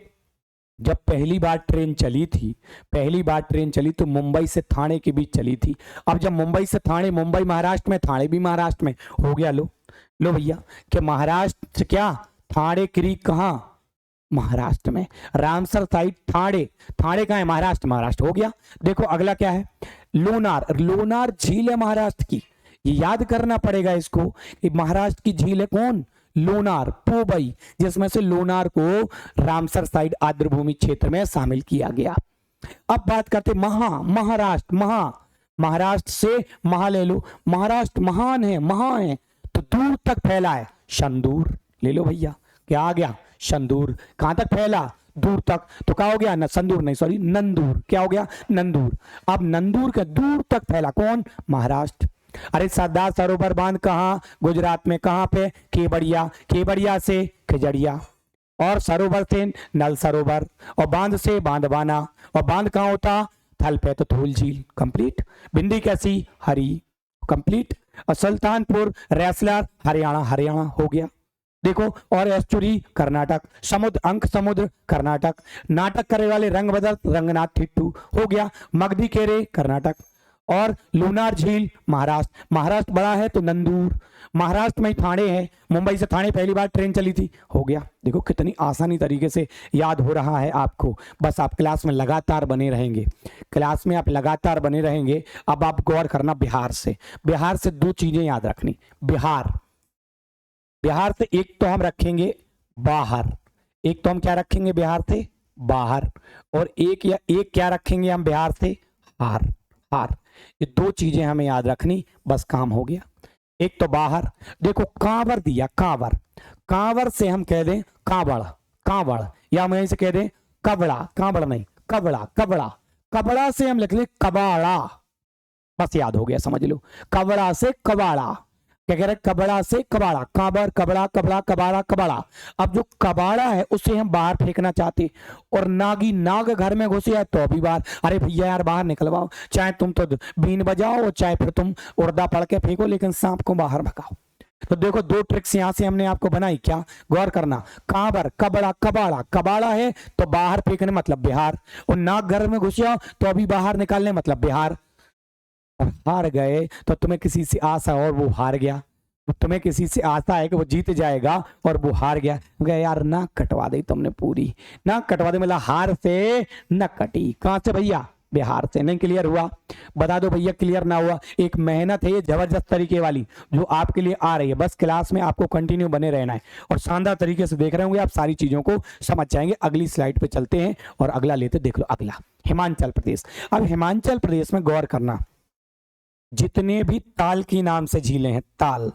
जब पहली बार ट्रेन चली थी, पहली बार ट्रेन चली तो मुंबई से थाने के बीच चली थी। अब जब मुंबई से थाने, मुंबई महाराष्ट्र में, थाने भी महाराष्ट्र में हो गया। लो लो भैया, कि महाराष्ट्र से क्या, थाने क्रीक कहाँ, महाराष्ट्र में। रामसर साइड ठाणे, ठाणे कहाँ है, महाराष्ट्र, महाराष्ट्र हो गया। देखो अगला क्या है, लोनार, लोनार झील है महाराष्ट्र की, ये याद करना पड़ेगा इसको, कि महाराष्ट्र की झील है कौन, लोनार, पोबई, जिसमें से लोनार को रामसर साइड आर्द्रभूमि क्षेत्र में शामिल किया गया। अब बात करते महाराष्ट्र, महाराष्ट्र से महा ले लो, महाराष्ट्र महान है, महा है, तो दूर तक फैला है, संदूर ले लो भैया। क्या आ गया, संदूर। कहां तक फैला, दूर तक, तो क्या हो गया न, संदूर नहीं सॉरी, नंदूर। क्या हो गया, नंदूर। अब नंदूर का दूर तक फैला कौन, महाराष्ट्र। अरे सरदार सरोवर बांध कहाँ, गुजरात में। कहाँ पे, केवड़िया, केवड़िया से खिजड़िया, और सरोवर से नल सरोवर, और बांध से बांधवाना, और बांध कहाँ होता, थल पे, तो थोल झील। कंप्लीट। भिंडी कैसी, हरी। कंप्लीट। और सुल्तानपुर रैसलर हरियाणा, हरियाणा हो गया। देखो, और एस्चुरी कर्नाटक, समुद्र अंक समुद्र कर्नाटक, नाटक करे वाले रंग बदल रंगनाथ थिट्टू हो गया, मगधी केरे कर्नाटक, और लूनार झील महाराष्ट्र, महाराष्ट्र बड़ा है तो नंदूर, महाराष्ट्र में ठाणे है, मुंबई से ठाणे पहली बार ट्रेन चली थी, हो गया। देखो कितनी आसानी तरीके से याद हो रहा है आपको, बस आप क्लास में लगातार बने रहेंगे, क्लास में आप लगातार बने रहेंगे। अब आप गौर करना, बिहार से, बिहार से दो चीजें याद रखनी, बिहार, बिहार से एक तो हम रखेंगे बाहर, एक तो हम क्या रखेंगे बिहार से बाहर, और एक क्या रखेंगे हम बिहार से हार, हार। ये दो चीजें हमें याद रखनी, बस काम हो गया। एक तो बाहर, देखो कांवर दिया, कांवर, कांवर से हम कह दें कांवड़, कांवड़, या हम यहीं से कह दें कबड़ा, कांवड़ नहीं कबड़ा, कबड़ा, कबड़ा से हम लिख लें कबाड़ा, बस याद हो गया, समझ लो, कबड़ा से कबाड़ा, क्या कह रहे हैं, कबड़ा से कबाड़ा, काबर कबड़ा कबड़ा कबाड़ा कबाड़ा। अब जो कबाड़ा है उसे हम बाहर फेंकना चाहते, और नागी नाग घर में घुसे है तो भी बाहर, अरे भैया यार बाहर निकलवाओ, चाहे तुम तो बीन बजाओ चाहे फिर तुम उर्दा पढ़ के फेंको, लेकिन सांप को बाहर भगाओ। तो देखो दो ट्रिक्स यहां से हमने आपको बनाई, क्या गौर करना, काबर कबड़ा कबाड़ा, कबाड़ा है तो बाहर फेंकने मतलब बिहार, और नाग घर में घुसे हो तो अभी बाहर निकालने मतलब बिहार। हार गए तो तुम्हें किसी से आशा और वो हार गया, तो तुम्हें किसी से आशा है कि वो जीत जाएगा और वो हार गया, गए यार नाक कटवा दी तुमने पूरी, नाक कटवा दी, मतलब हार से न कटी, कहां से भैया बिहार से। नहीं क्लियर हुआ, बता दो भैया क्लियर ना हुआ। एक मेहनत है ये जबरदस्त तरीके वाली जो आपके लिए आ रही है, बस क्लास में आपको कंटिन्यू बने रहना है और शानदार तरीके से देख रहे होंगे आप, सारी चीजों को समझ जाएंगे। अगली स्लाइड पे चलते हैं और अगला लेते, देख लो अगला हिमाचल प्रदेश। अब हिमाचल प्रदेश में गौर करना, जितने भी ताल के नाम से झीलें हैं, ताल,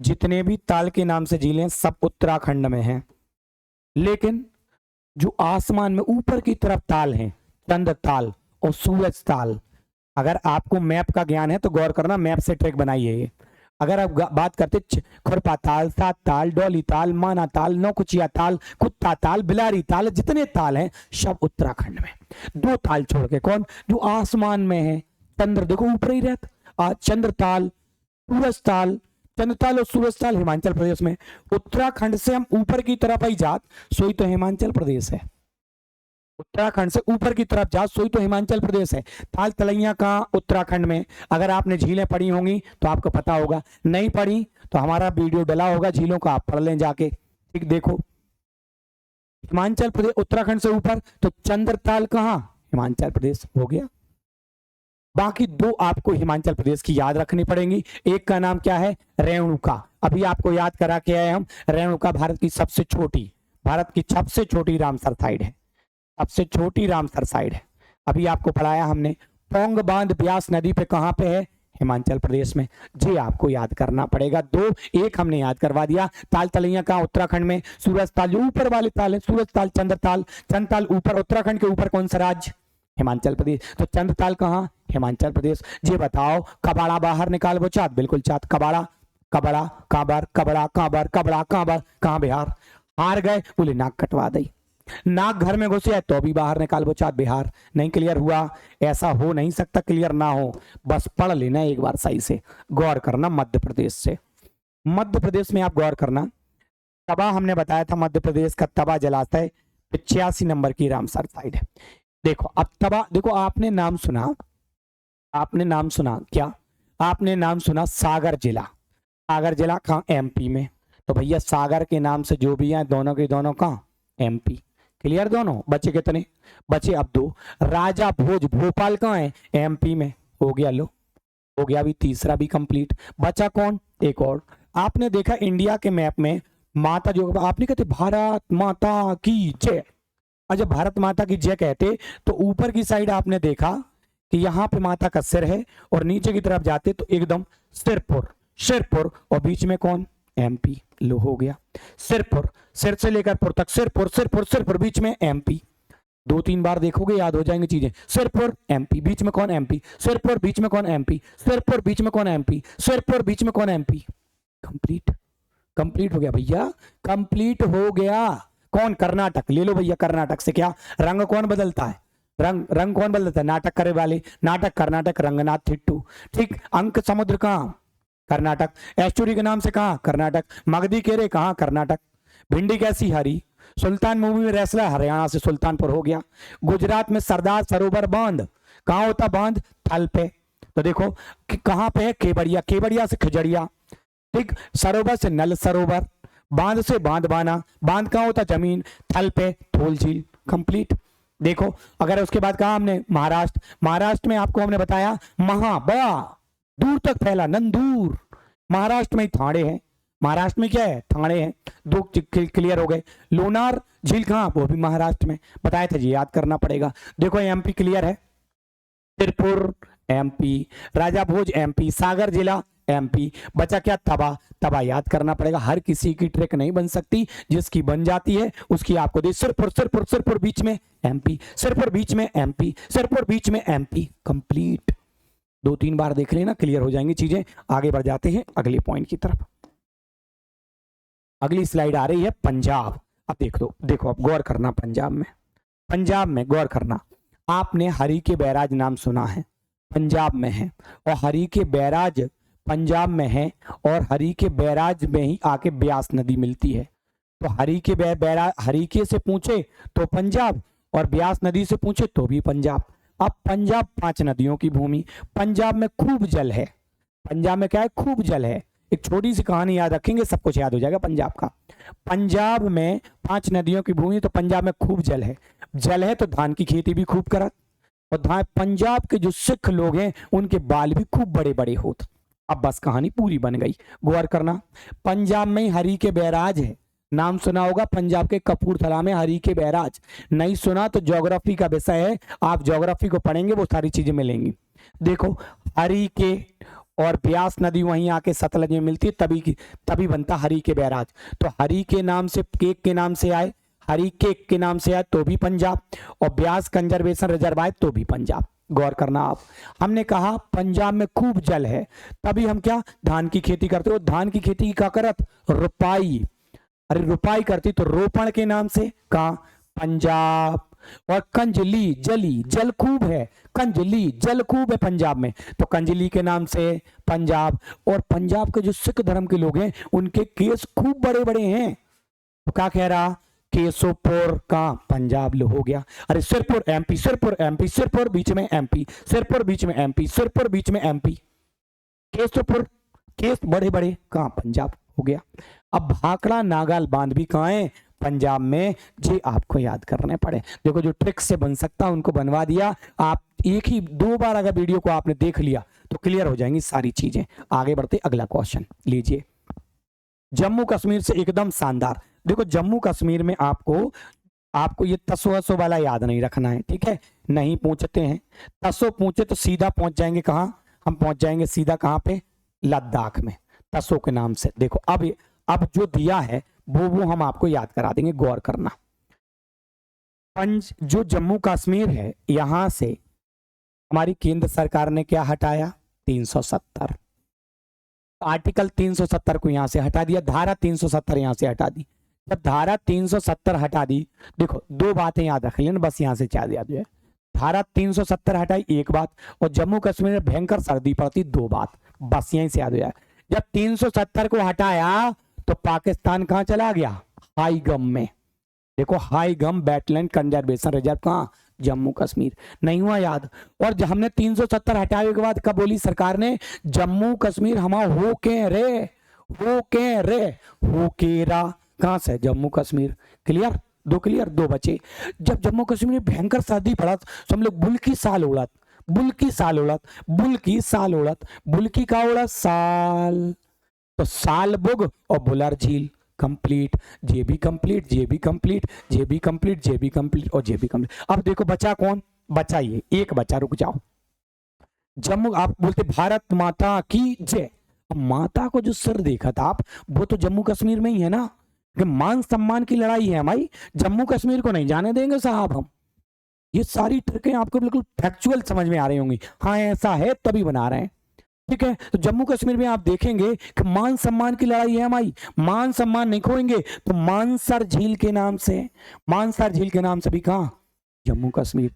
जितने भी ताल के नाम से झीलें सब उत्तराखंड में हैं, लेकिन जो आसमान में ऊपर की तरफ ताल हैं, चंद्र ताल और सूरज ताल, अगर आपको मैप का ज्ञान है तो गौर करना, मैप से ट्रैक बनाइए ये। अगर आप बात करते खुरपा ताल, सात ताल, डोली ताल, माना ताल, नौकुचिया ताल, कुत्ता ताल, बिलारी ताल, जितने ताल हैं सब उत्तराखंड में। दो ताल छोड़ के, कौन, जो आसमान में है, चंद्र देखो ऊपर ही रहता, चंद्र ताल, सूरज ताल, चंद्र ताल और सूरज ताल हिमाचल प्रदेश में। उत्तराखंड से हम ऊपर की तरफ आई जात सोई तो हिमाचल प्रदेश है, उत्तराखंड से ऊपर की तरफ जात सोई तो हिमाचल प्रदेश है। ताल तलैया कहाँ, उत्तराखंड में। अगर आपने झीलें पढ़ी होंगी तो आपको पता होगा, नहीं पढ़ी तो हमारा वीडियो डला होगा झीलों का, आप पढ़ लें जाके, ठीक। देखो हिमाचल प्रदेश उत्तराखंड से ऊपर, तो चंद्र ताल कहाँ, हिमाचल प्रदेश, हो गया। बाकी दो आपको हिमाचल प्रदेश की याद रखनी पड़ेंगी, एक का नाम क्या है, रेणुका, अभी आपको याद करा के आए हम। रेणुका भारत की सबसे छोटी, भारत की सबसे छोटी रामसर साइड है, सबसे छोटी रामसर साइड है, अभी आपको पढ़ाया हमने। पोंग बांध ब्यास नदी पे कहां पे है, हिमाचल प्रदेश में। जी आपको याद करना पड़ेगा, दो एक हमने याद करवा दिया। ताल तलैया कहां, उत्तराखंड में। सूरज ताल जो ऊपर वाले ताल है, सूरज ताल, चंद्र ताल, चंद्र ताल ऊपर, उत्तराखंड के ऊपर कौन सा राज्य, हिमाचल प्रदेश, तो चंद्र ताल कहां, हिमाचल प्रदेश। जी बताओ कबाड़ा बाहर निकाल वो चाँद, बिल्कुल चाँद, कबाड़ा कबड़ा काबर कबड़ा काबर कबड़ा काबर, कहां बिहार। हार गए, बोले नाक कटवा दी, नाक घर में घुसे तो भी बाहर निकाल वो चाँद, बिहार। नहीं क्लियर हुआ, ऐसा हो नहीं सकता क्लियर ना हो, बस पढ़ लेना एक बार सही से। गौर करना मध्य प्रदेश से, मध्य प्रदेश में आप गौर करना, तबा हमने बताया था मध्य प्रदेश का तबा जलाशय 85 नंबर की रामसर साइड है। देखो अब तबा, देखो आपने नाम सुना, आपने नाम सुना क्या, आपने नाम सुना सागर जिला, सागर जिला कहाँ, एमपी में। तो भैया सागर के नाम से जो भी हैं दोनों के दोनों कहाँ, एमपी। क्लियर, दोनों बचे कितने, बचे अब दो। राजा भोज भोपाल कहाँ है, एमपी में, हो गया, लो हो गया, अभी तीसरा भी कंप्लीट। बचा कौन, एक और। आपने देखा इंडिया के मैप में माता जो आपने कहते भारत माता की जय, जब भारत माता की जय कहते तो ऊपर की साइड आपने देखा कि यहाँ पे माता का सिर है, और नीचे की तरफ जाते तो एकदम सिरपुर, सिरपुर, और बीच में कौन, एमपी। लो हो गया, सिरपुर, सिर से लेकर पुर तक, सिरपुर सिरपुर सिरपुर, बीच में एमपी। दो तीन बार देखोगे याद हो जाएंगे चीजें, सिरपुर एमपी, बीच में कौन, एमपी, सिरपुर बीच में कौन, एमपी, सिरपुर बीच में कौन, एमपी, सिरपुर बीच में कौन, एमपी। कंप्लीट, कंप्लीट हो गया भैया, कंप्लीट हो गया। कौन, कर्नाटक, ले लो भैया, कर्नाटक से क्या, रंग कौन बदलता है, रंग, रंग कौन बदलता है, नाटक करे वाले, नाटक कर्नाटक, रंगनाथ थिट्टू, ठीक। अंक समुद्र कहां, कर्नाटक। एस्टुरी के नाम से कहाँ, कर्नाटक। मगधी केरे कहाँ, कर्नाटक। भिंडी कैसी, हरी। सुल्तान मूवी में रेसलर, हरियाणा से सुल्तानपुर हो गया। गुजरात में सरदार सरोवर बांध कहाँ होता, बांध थल पे। तो देखो कि कहाँ पे है, केवड़िया, केवड़िया से खजड़िया, ठीक। सरोवर से नल सरोवर, बांध से बांध बाना, बांध कहाँ होता, जमीन, थल पे थोल झील, कंप्लीट। देखो अगर उसके बाद कहा हमने महाराष्ट्र, महाराष्ट्र में आपको हमने बताया महा, बड़ा दूर तक फैला, नंदूर, महाराष्ट्र में ही ठाणे है, महाराष्ट्र में क्या है, ठाणे है। दो क्लियर हो गए। लोनार झील कहाँ, वो भी महाराष्ट्र में, बताया था जी, याद करना पड़ेगा। देखो एमपी क्लियर है, तिरपुर एमपी, राजा भोज एमपी, सागर जिला एमपी। बचा क्या, तबा, तबा याद करना पड़ेगा। हर किसी की ट्रिक नहीं बन सकती, जिसकी बन जाती है उसकी आपको दे। सिरपुर, सिरपुर, सिरपुर बीच में एमपी, सिरपुर बीच में एमपी, सिरपुर बीच में एमपी, कंप्लीट। 2-3 बार देख लेना, क्लियर हो जाएंगी चीजें। आगे बढ़ जाते हैं अगले पॉइंट की तरफ। अगली स्लाइड आ रही है पंजाब। अब देख दो, देखो अब गौर करना, पंजाब में, पंजाब में गौर करना। आपने हरि के बैराज नाम सुना है, पंजाब में है, और हरि के बैराज पंजाब में है, और हरि के बैराज में ही आके ब्यास नदी मिलती है। तो हरि के बैराज, हरि के से पूछे तो पंजाब, और ब्यास नदी से पूछे तो भी पंजाब। अब पंजाब 5 नदियों की भूमि, पंजाब में खूब जल है। पंजाब में क्या है, खूब जल है। एक छोटी सी कहानी याद रखेंगे, सब कुछ याद हो जाएगा पंजाब का। पंजाब में 5 नदियों की भूमि, तो पंजाब में खूब जल है। जल है तो धान की खेती भी खूब करत, और धान, पंजाब के जो सिख लोग हैं उनके बाल भी खूब बड़े बड़े होते। अब बस कहानी पूरी बन गई। गौर करना, पंजाब में हरि के बैराज है, नाम सुना होगा, पंजाब के कपूरथला में हरि के बैराज। नहीं सुना तो ज्योग्राफी का विषय है, आप ज्योग्राफी को पढ़ेंगे वो सारी चीजें मिलेंगी। देखो हरि के और ब्यास नदी वहीं आके सतलज में मिलती है, तभी बनता हरि के बैराज। तो हरि के नाम से, केक के नाम से आए, हरि केक के नाम से आए तो भी पंजाब, और ब्यास कंजर्वेशन रिजर्व आए तो भी पंजाब। गौर करना आप, हमने कहा पंजाब में खूब जल है, तभी हम क्या, धान की खेती करते हो। धान की खेती की क्या करत, रुपाई, अरे रुपाई करती तो रोपण के नाम से कहा, पंजाब। और कंजली, जली, जल खूब है, कंजली, जल खूब है पंजाब में, तो कंजली के नाम से पंजाब। और पंजाब के जो सिख धर्म के लोग हैं उनके केस खूब बड़े बड़े हैं, तो क्या कह रहा, केशोपुर का पंजाब लो हो गया। अरे सिरपुर एमपी, सिरपुर एमपी, सिरपुर बीच में एमपी, सिरपुर बीच में एमपी, सिरपुर बीच में एमपी, केशोपुर, केस बड़े बड़े कहां, पंजाब हो गया। अब भाखड़ा नागाल बांध भी कहां है, पंजाब में। जी आपको याद करने पड़े, देखो जो ट्रिक से बन सकता उनको बनवा दिया। आप एक ही 2 बार अगर वीडियो को आपने देख लिया तो क्लियर हो जाएंगी सारी चीजें। आगे बढ़ते अगला क्वेश्चन लीजिए। जम्मू कश्मीर से एकदम शानदार, देखो जम्मू कश्मीर में आपको ये तसो वाला याद नहीं रखना है, ठीक है, नहीं पूछते हैं। तसो पूछे तो सीधा पहुंच जाएंगे कहां, हम पहुंच जाएंगे सीधा कहां पे, लद्दाख में, तसो के नाम से। देखो अब जो दिया है वो हम आपको याद करा देंगे, गौर करना। जो जम्मू कश्मीर है, यहां से हमारी केंद्र सरकार ने क्या हटाया, 370, आर्टिकल 370 को यहां से हटा दिया, धारा 370 यहां से हटा दी। जब धारा 370 हटा दी, देखो 2 बातें याद रख लेना बस, यहां से याद है। धारा 370 हटाई एक बात, और जम्मू कश्मीर में भयंकर सर्दी पड़ती 2 बात, बस यहीं से याद हो जाए। जब 370 को हटाया तो पाकिस्तान कहां चला गया, हाई गम में। देखो हाई गम वेटलैंड कंजर्वेशन रिजर्व कहां, जम्मू कश्मीर। नहीं हुआ याद। और जब हमने 370 हटाने के बाद कब बोली सरकार ने, जम्मू कश्मीर हमारा हो के रे हो के रा, कहां से, जम्मू कश्मीर। क्लियर, 2 क्लियर, 2 बचे। जब जम्मू कश्मीर में भयंकर सर्दी पड़ा तो हम लोग बुल्की साल उड़त, बुल्की साल उड़त, बुल्की साल उड़त, बुल्की का उड़त साल, तो साल बुग और बुलर झील, कंप्लीट। जे भी कंप्लीट, जे भी कंप्लीट, जे भी कंप्लीट, जे भी कंप्लीट और जे भी कंप्लीट। अब देखो बचा कौन, बचा ये एक बचा, रुक जाओ। जम्मू, आप बोलते भारत माता की जय, माता को जो सर देखा था आप, वो तो जम्मू कश्मीर में ही है ना। मान सम्मान की लड़ाई है हमारी, जम्मू कश्मीर को नहीं जाने देंगे साहब हम। ये सारी ट्रिकें आपको बिल्कुल फैक्चुअल समझ में आ रही होंगी, हाँ ऐसा है तभी बना रहे हैं, ठीक है। तो जम्मू कश्मीर में आप देखेंगे कि मान सम्मान की लड़ाई है हमारी, मान सम्मान नहीं खोएंगे तो मानसर झील के नाम से, मानसर झील के नाम से भी कहां, जम्मू कश्मीर।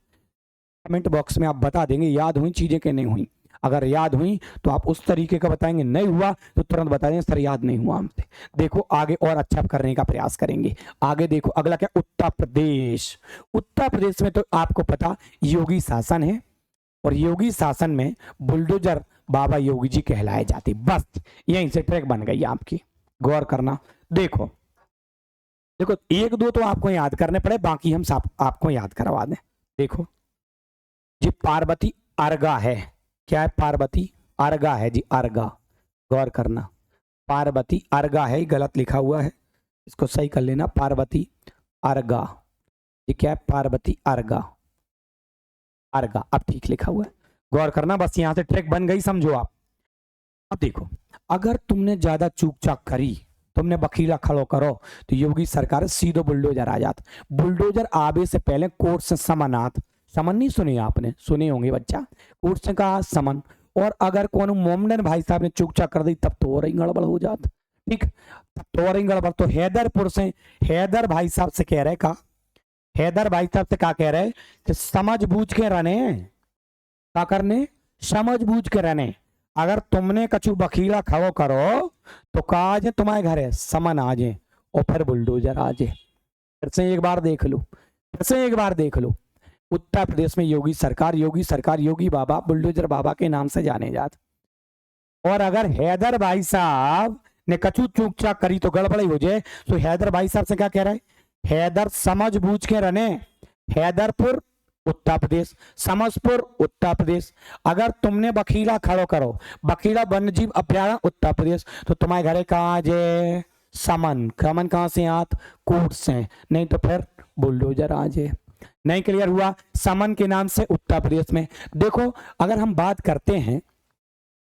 कमेंट बॉक्स में आप बता देंगे याद हुई चीजें कि नहीं हुई। अगर याद हुई तो आप उस तरीके का बताएंगे, नहीं हुआ तो तुरंत बता देंगे सर याद नहीं हुआ हमसे। देखो आगे और अच्छा करने का प्रयास करेंगे। आगे देखो अगला क्या, उत्तर प्रदेश। उत्तर प्रदेश में तो आपको पता योगी शासन है, और योगी शासन में बुलडोजर बाबा योगी जी कहलाए जाते। बस यहीं से ट्रैक बन गई आपकी, गौर करना। देखो देखो एक दो तो आपको याद करने पड़े, बाकी हम आपको याद करवा दें। देखो जी पार्वती अर्गा है, क्या है पार्वती अर्गा है जी, अर्गा, गौर करना पार्वती अर्गा है, गलत लिखा हुआ है इसको सही कर लेना, पार्वती अर्गा, ये क्या है पार्वती अर्गा, अर्गा अब ठीक लिखा हुआ है, गौर करना। बस यहां से ट्रैक बन गई, समझो आप। अब देखो अगर तुमने ज्यादा चूक चाक करी, तुमने बखीला खड़ो करो, तो योगी सरकार सीधो बुलडोजर आ जाता। बुलडोजर आवे से पहले कोर्ट से समनाथ, समन नहीं सुने आपने, सुने होंगे बच्चा, कोर्ट से कहा समन। और अगर कौन मोमडन भाई साहब ने चूक चाक कर दी तब तो और ही गड़बड़ हो जात, ठीक, तब तो और ही गड़बड़। तो हैदरपुर से हैदर भाई साहब से कह रहे, का हैदर भाई साहब से क्या कह रहे कि समझ बूझ के रहने, क्या करने, समझ बूझ के रहने। अगर तुमने कछु बखीला खड़ो करो तो काज तुम्हारे घर है समन आ जाए और फिर बुलडोजर आ जाए। फिर से एक बार देख लो, फिर से एक बार देख लो। उत्तर प्रदेश में योगी सरकार, योगी सरकार, योगी बाबा, बुलडोजर बाबा के नाम से जाने जाते। और अगर हैदर भाई साहब ने कछु चूक चाक करी तो गड़बड़ी हो जाए, तो हैदर भाई साहब से क्या कह रहा है, हैदर समझ बूझ के रहने, हैदरपुर उत्तर प्रदेश, समझपुर उत्तर प्रदेश। अगर तुमने बखीला खड़ो करो, बखीला वन्यजीव अभ्यारण्य उत्तर प्रदेश, तो तुम्हारे घरे कहाँ जे समन, समन कहाँ से आत, कोर्ट से, नहीं तो फिर बुलडोजर आ जाए। नहीं क्लियर हुआ, समन के नाम से उत्तर प्रदेश में। देखो अगर हम बात करते हैं,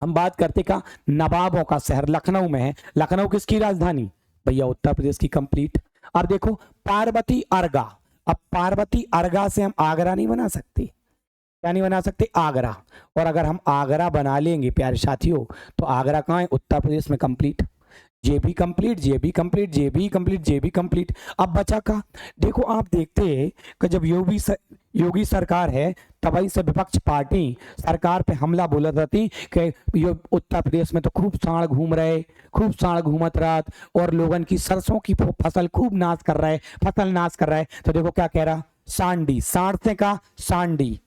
हम बात करते का नवाबों का शहर लखनऊ में है, लखनऊ किसकी राजधानी, भैया उत्तर प्रदेश की कंप्लीट। अब देखो पार्वती अर्गा, अब पार्वती अर्गा से हम आगरा नहीं बना सकते, क्या नहीं बना सकते, आगरा। और अगर हम आगरा बना लेंगे प्यारे साथियों, तो आगरा कहाँ है, उत्तर प्रदेश में कंप्लीट। जे भी कंप्लीट, जे भी कंप्लीट, जे भी कंप्लीट, जे भी कंप्लीट। अब बचा का, देखो आप देखते हैं कि जब योगी सरकार है तभी से विपक्ष पार्टी सरकार पे हमला बोला रहती कि ये उत्तर प्रदेश में तो खूब सांड घूम रहे, खूब सांड घूमत रात, और लोगन की सरसों की फसल खूब नाश कर रहा है, फसल नाश कर रहा है। तो देखो क्या कह रहा, सांडी, सांड से का सांडी,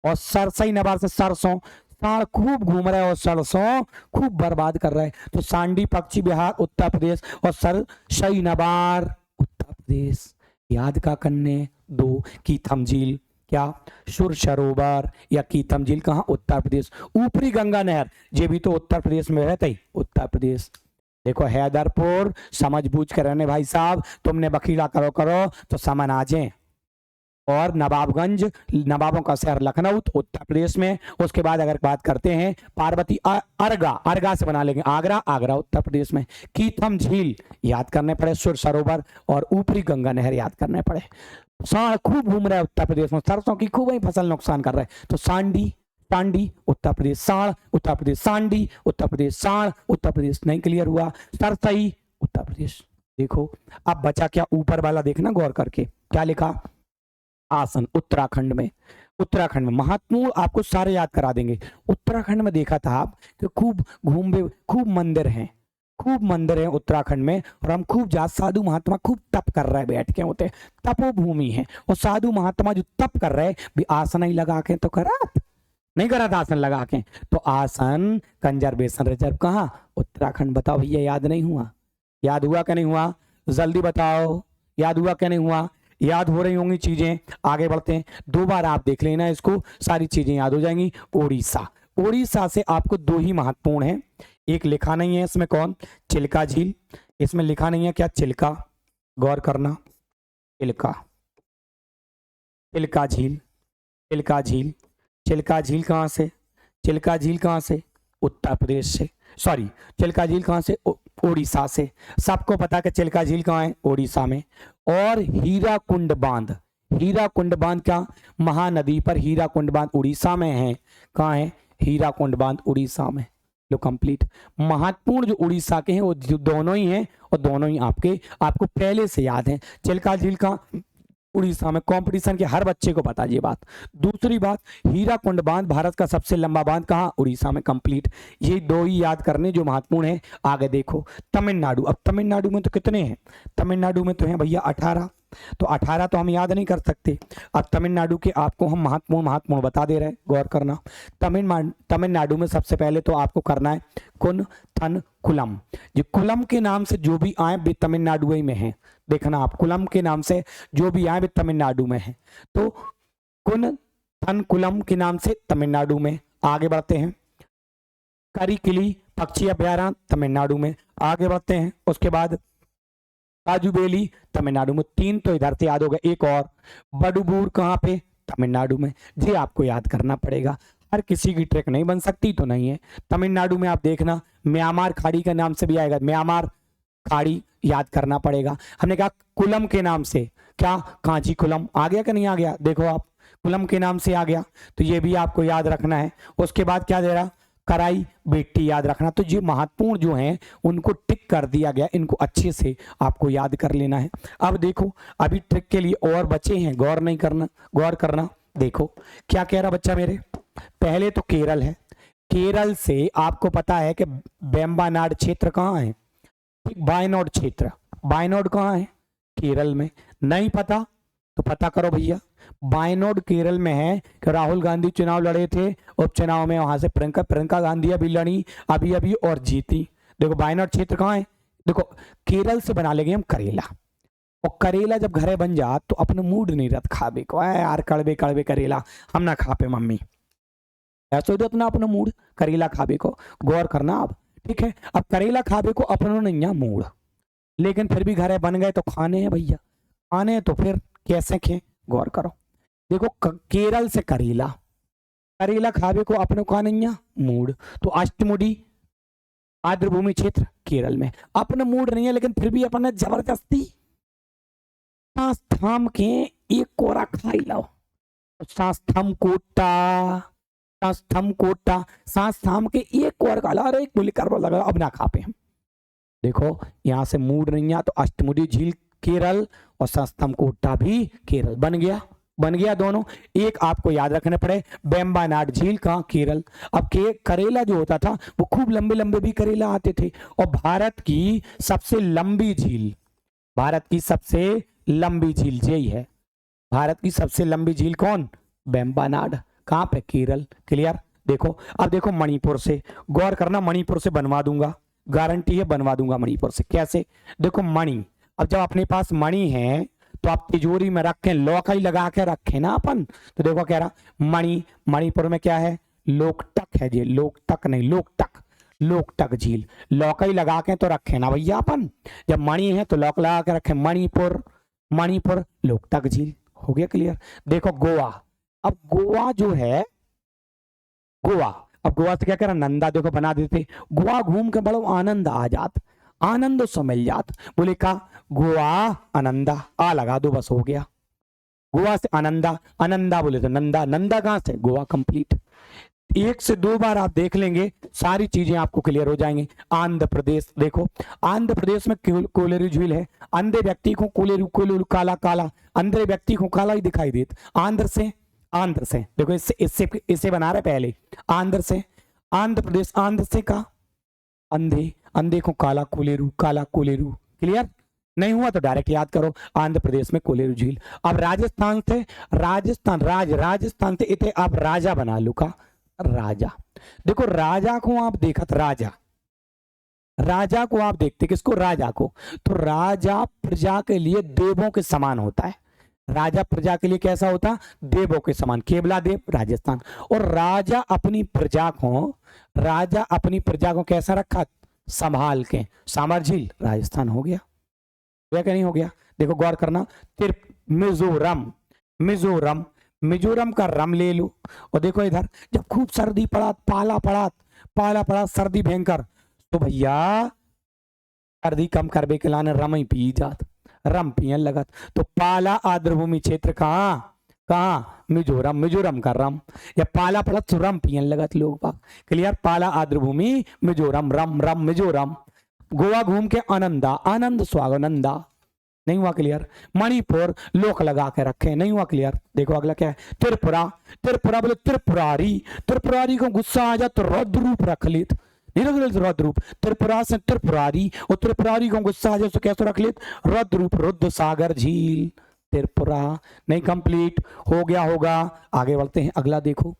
और सरसई नवाब से सरसों, सांड खूब घूम रहा है और सरसों खूब बर्बाद कर रहा है। तो सांडी पक्षी बिहार उत्तर प्रदेश, और सरसई नवार उत्तर प्रदेश। याद का करने दो, कीथम झील, क्या सुर सरोवर या कीथम झील कहाँ, उत्तर प्रदेश। ऊपरी गंगा नहर, ये भी तो उत्तर प्रदेश में रहते ही, उत्तर प्रदेश। देखो हैदरपुर समझ बूझ के रहने भाई साहब, तुमने बखीला करो करो तो समन आ जाए। और नवाबगंज, नवाबों का शहर लखनऊ उत्तर प्रदेश में। उसके बाद अगर बात करते हैं पार्वती अर्गा, अर्गा से बना लेंगे आगरा, आगरा उत्तर प्रदेश में। कीथम झील याद करने पड़े, सुर सरोवर, और ऊपरी गंगा नहर याद करने पड़े। सांड खूब घूम रहा है उत्तर प्रदेश में, सरसों की खूब ही फसल नुकसान कर रहा है, तो सांडी, सांडी उत्तर प्रदेश, सांड उत्तर प्रदेश, सांडी उत्तर प्रदेश, सांड उत्तर प्रदेश। नहीं क्लियर हुआ, सरसई उत्तर प्रदेश। देखो अब बचा क्या, ऊपर वाला देखना गौर करके, क्या लिखा, आसन उत्तराखंड में। उत्तराखंड में महात्मा आपको सारे याद करा देंगे। उत्तराखंड में देखा था आप कि खूब घूमे, खूब मंदिर हैं, खूब मंदिर हैं उत्तराखंड में, और हम खूब जा साधु महात्मा खूब तप कर रहे हैं, बैठ के होते, तपोभूमि है। और साधु महात्मा जो तप कर रहे भी आसन ही लगा के तो करा नहीं, करा था आसन लगा के। तो आसन कंजर्वेशन रिजर्व कहाँ, उत्तराखंड। बताओ भैया याद नहीं हुआ, याद हुआ क्या नहीं हुआ, जल्दी बताओ, याद हुआ क्या नहीं हुआ, याद हो रही होंगी चीजें। आगे बढ़ते हैं, दो बार आप देख लेना इसको, सारी चीजें याद हो जाएंगी। उड़ीसा, उड़ीसा से आपको दो ही महत्वपूर्ण है, एक लिखा नहीं है इसमें, कौन, चिल्का झील, इसमें लिखा नहीं है क्या, चिल्का, गौर करना, चिल्का, चिल्का झील, चिल्का झील, चिल्का झील कहाँ से, चिल्का झील कहाँ से, उत्तर प्रदेश से, सॉरी चिल्का झील कहाँ से, उड़ीसा से। सबको पता कि चिल्का झील कहाँ है, उड़ीसा में। और हीराकुंड बांध, हीराकुंड बांध क्या, महानदी पर हीराकुंड बांध उड़ीसा में है, कहाँ है, हीराकुंड बांध उड़ीसा में। लो कंप्लीट। महत्वपूर्ण जो उड़ीसा के हैं वो दोनों ही हैं, और दोनों ही आपको पहले से याद हैं। चिल्का झील का उड़ीसा में। कंपटीशन के हर बच्चे को पता ये बात। दूसरी बात, हीराकुंड बांध भारत का सबसे लंबा बांध कहाँ? उड़ीसा में कंप्लीट। ये दो ही याद करने जो महत्वपूर्ण है। आगे देखो तमिलनाडु। अब तमिलनाडु में तो कितने हैं? तमिलनाडु में तो हैं भैया 18। तो 18 तो हम याद नहीं कर सकते। अब तमिलनाडु के आपको हम महत्वपूर्ण बता दे रहे हैं, गौर करना। तमिलनाडु में सबसे पहले तो आपको करना है कुन थन कुलम। ये कुलम के नाम से जो भी आए वे तमिलनाडु ही में हैं। देखना आप, कुलम के नाम से जो भी आए वे तमिलनाडु में हैं। तो कुन थन कुलम के नाम से तमिलनाडु में। आगे बढ़ते हैं, करिकिली पक्षी अभ्यारण्य तमिलनाडु में। आगे बढ़ते हैं, उसके बाद काजूबेली तमिलनाडु में। 3 तो इधर से याद होगा। एक और बडुबूर कहाँ पे? तमिलनाडु में। ये आपको याद करना पड़ेगा। हर किसी की ट्रिक नहीं बन सकती तो नहीं है। तमिलनाडु में आप देखना म्यांमार खाड़ी के नाम से भी आएगा, म्यांमार खाड़ी याद करना पड़ेगा। हमने कहा कुलम के नाम से, क्या? कांची कुलम। आ गया कि नहीं आ गया? देखो आप, कुलम के नाम से आ गया, तो ये भी आपको याद रखना है। उसके बाद क्या दे रहा? कराई बेटी याद रखना। तो ये महत्वपूर्ण जो हैं उनको टिक कर दिया गया, इनको अच्छे से आपको याद कर लेना है। अब देखो, अभी ट्रिक के लिए और बचे हैं, गौर नहीं करना, गौर करना। देखो क्या कह रहा बच्चा मेरे। पहले तो केरल है। केरल से आपको पता है कि वेम्बनाड क्षेत्र कहाँ है? वायनाड क्षेत्र। वायनाड कहाँ है? केरल में। नहीं पता तो पता करो भैया। वायनाड केरल में है कि राहुल गांधी चुनाव लड़े थे, उपचुनाव में वहां से प्रियंका गांधी अभी लड़ी अभी और जीती। देखो वायनाड क्षेत्र कहाँ है? देखो केरल से बना लेंगे हम करेला, और करेला जब घरे बन जा तो अपने मूड नहीं रहता खाबे को। यार कड़वे कड़वे करेला हम ना खा पे मम्मी, ऐसा तो अपना अपना मूड करेला खाबे को। गौर करना आप, ठीक है। अब करेला खाबे को अपनों नहीं मूड, लेकिन फिर भी घरे बन गए तो खाने हैं भैया, खाने हैं तो फिर कैसे खे? गौर करो। देखो केरल से करेला, करेला खाबे को अपने का नहीं मूड, तो अष्टमुडी आर्द्रभूमि क्षेत्र केरल में अपना मूड नहीं है, लेकिन फिर भी अपने जबरदस्ती सांस थाम के एक कोरा खाई लो। सांस थम कोटा, सांस थम कोटा, सांस थाम के एक कोरा खा लो। अरे एक गोली कर लगा, अब ना खा पे हम। देखो यहाँ से मूड नहीं है, तो अष्टमुडी झील केरल और सांस थम कोटा भी केरल बन गया दोनों। एक आपको याद रखने पड़े, वेम्बनाड झील का केरल। अब करेला जो होता था वो खूब लंबे लंबे भी करेला आते थे। और भारत की सबसे लंबी झील, भारत की सबसे लंबी झील यही है। भारत की सबसे लंबी झील कौन? वेम्बनाड। कहां पे? केरल। क्लियर। देखो अब देखो मणिपुर से, गौर करना, मणिपुर से बनवा दूंगा, गारंटी है बनवा दूंगा मणिपुर से। कैसे? देखो मणि, अब जब अपने पास मणि है तो आप तिजोरी में रखें, लौका ही लगा के रखें ना अपन। तो देखो कह रहा मणिपुर में क्या है? लोकटक है। ये लोकटक नहीं, लोकटक झील। लौका ही लगा के तो रखे ना भैया अपन, जब मणि है तो लौक लगा के रखे। मणिपुर लोकटक झील। हो गया क्लियर। देखो गोवा, अब गोवा जो है, अब गोवा से क्या करा? नंदा देखो बना देते। गोवा घूम के बड़ो आनंद आ जात, आनंद सो मिल जात। बोले का गोवा आनंदा, आ लगा दो बस हो गया। गोवा से आनंदा बोले तो नंदा कहां से? गोवा। कंप्लीट। 1 से 2 बार आप देख लेंगे, सारी चीजें आपको क्लियर हो जाएंगी। आंध्र प्रदेश, देखो आंध्र प्रदेश में कोलेरू झील है। अंधे व्यक्ति को कोलेरू काला, अंधे व्यक्ति को काला ही दिखाई देता। आंध्र से देखो, इससे बना रहे पहले। आंध्र प्रदेश, आंध्र से का अंधे को काला कोलेरू। क्लियर नहीं हुआ तो डायरेक्ट याद करो, आंध्र प्रदेश में कोलेरू झील। अब राजस्थान से इतने आप राजा बना लो का, राजा। देखो राजा को आप देखत, राजा को आप देखते किसको? राजा को। तो राजा प्रजा के लिए देवों के समान होता है। राजा प्रजा के लिए कैसा होता? देवों के समान। केवला देव राजस्थान। और राजा अपनी प्रजा को कैसा रखा? संभाल के। सामर झील राजस्थान। हो गया क्या नहीं हो गया? देखो गौर करना, मिजोरम का रम ले लो। और देखो इधर जब खूब सर्दी पड़ा, पाला पड़ा सर्दी भयंकर, तो भैया सर्दी कम करने के लाने रम ही पी जात, रम पियन लगत। तो पाला आर्द्रभूमि क्षेत्र कहाँ? मिजोरम का रम। या पाला पड़ा तो रम पियन लगत लोग बाग। क्लियर। पाला आर्द्रभूमि मिजोरम, रम मिजोरम। गोवा घूम के आनंद स्वागनंदा, नहीं हुआ क्लियर। मणिपुर लोक लगा के रखे, नहीं हुआ क्लियर। देखो अगला क्या है, त्रिपुरा, त्रिपुरा बोले त्रिपुरारी, त्रिपुरारी को गुस्सा आ जाए तो रौद्र रूप रख लेत, नहीं रख लेत रौद्र रूप, त्रिपुरा से त्रिपुरारी, और त्रिपुरारी को गुस्सा आ जाए तो कैसे रख लेत, रौद्र रूप, रुद्र सागर झील, त्रिपुरा। नहीं कंप्लीट हो गया होगा, आगे बढ़ते हैं। अगला देखो,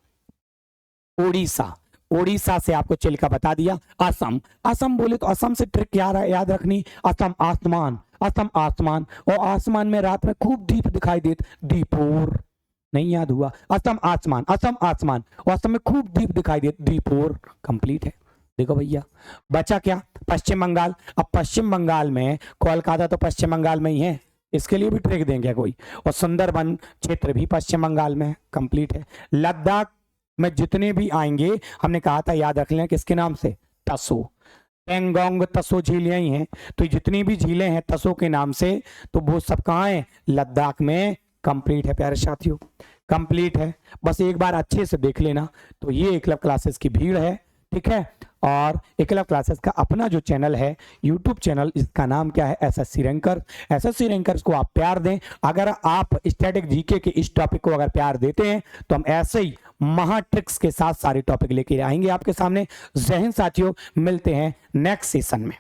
ओडिशा, ओडिशा से आपको चिल्का बता दिया। असम, असम बोले तो असम से ट्रिक क्या याद रखनी, असम आसमान, असम आसमान, और आसमान में रात में खूब दीप दिखाई देते, दीपोर, नहीं याद हुआ, असम आसमान, असम आसमान, और असम में खूब दीप दिखाई देते, दीपोर। कंप्लीट है। देखो भैया बचा क्या, पश्चिम बंगाल। अब पश्चिम बंगाल में कोलकाता तो पश्चिम बंगाल में ही है, इसके लिए भी ट्रिक देंगे कोई, और सुंदरबन क्षेत्र भी पश्चिम बंगाल में है। कंप्लीट है। लद्दाख में जितने भी आएंगे हमने कहा था याद रख लें किसके नाम से, तसो, पेंगोंग तसो झील यही हैं, तो जितनी भी झीलें हैं तसो के नाम से, तो वो सब कहाँ है, लद्दाख में। कंप्लीट है प्यारे साथियों, कंप्लीट है। बस एक बार अच्छे से देख लेना। तो ये एकलव्य क्लासेस की भीड़ है, ठीक है। और एकलव्य क्लासेस का अपना जो चैनल है यूट्यूब चैनल, इसका नाम क्या है, एसएससी रैंकर। एसएससी रैंकर्स को आप प्यार दें। अगर आप स्टैटिक जीके के इस टॉपिक को अगर प्यार देते हैं तो हम ऐसे ही महा ट्रिक्स के साथ सारे टॉपिक लेके आएंगे आपके सामने। जय हिंद साथियों, मिलते हैं नेक्स्ट सेशन में।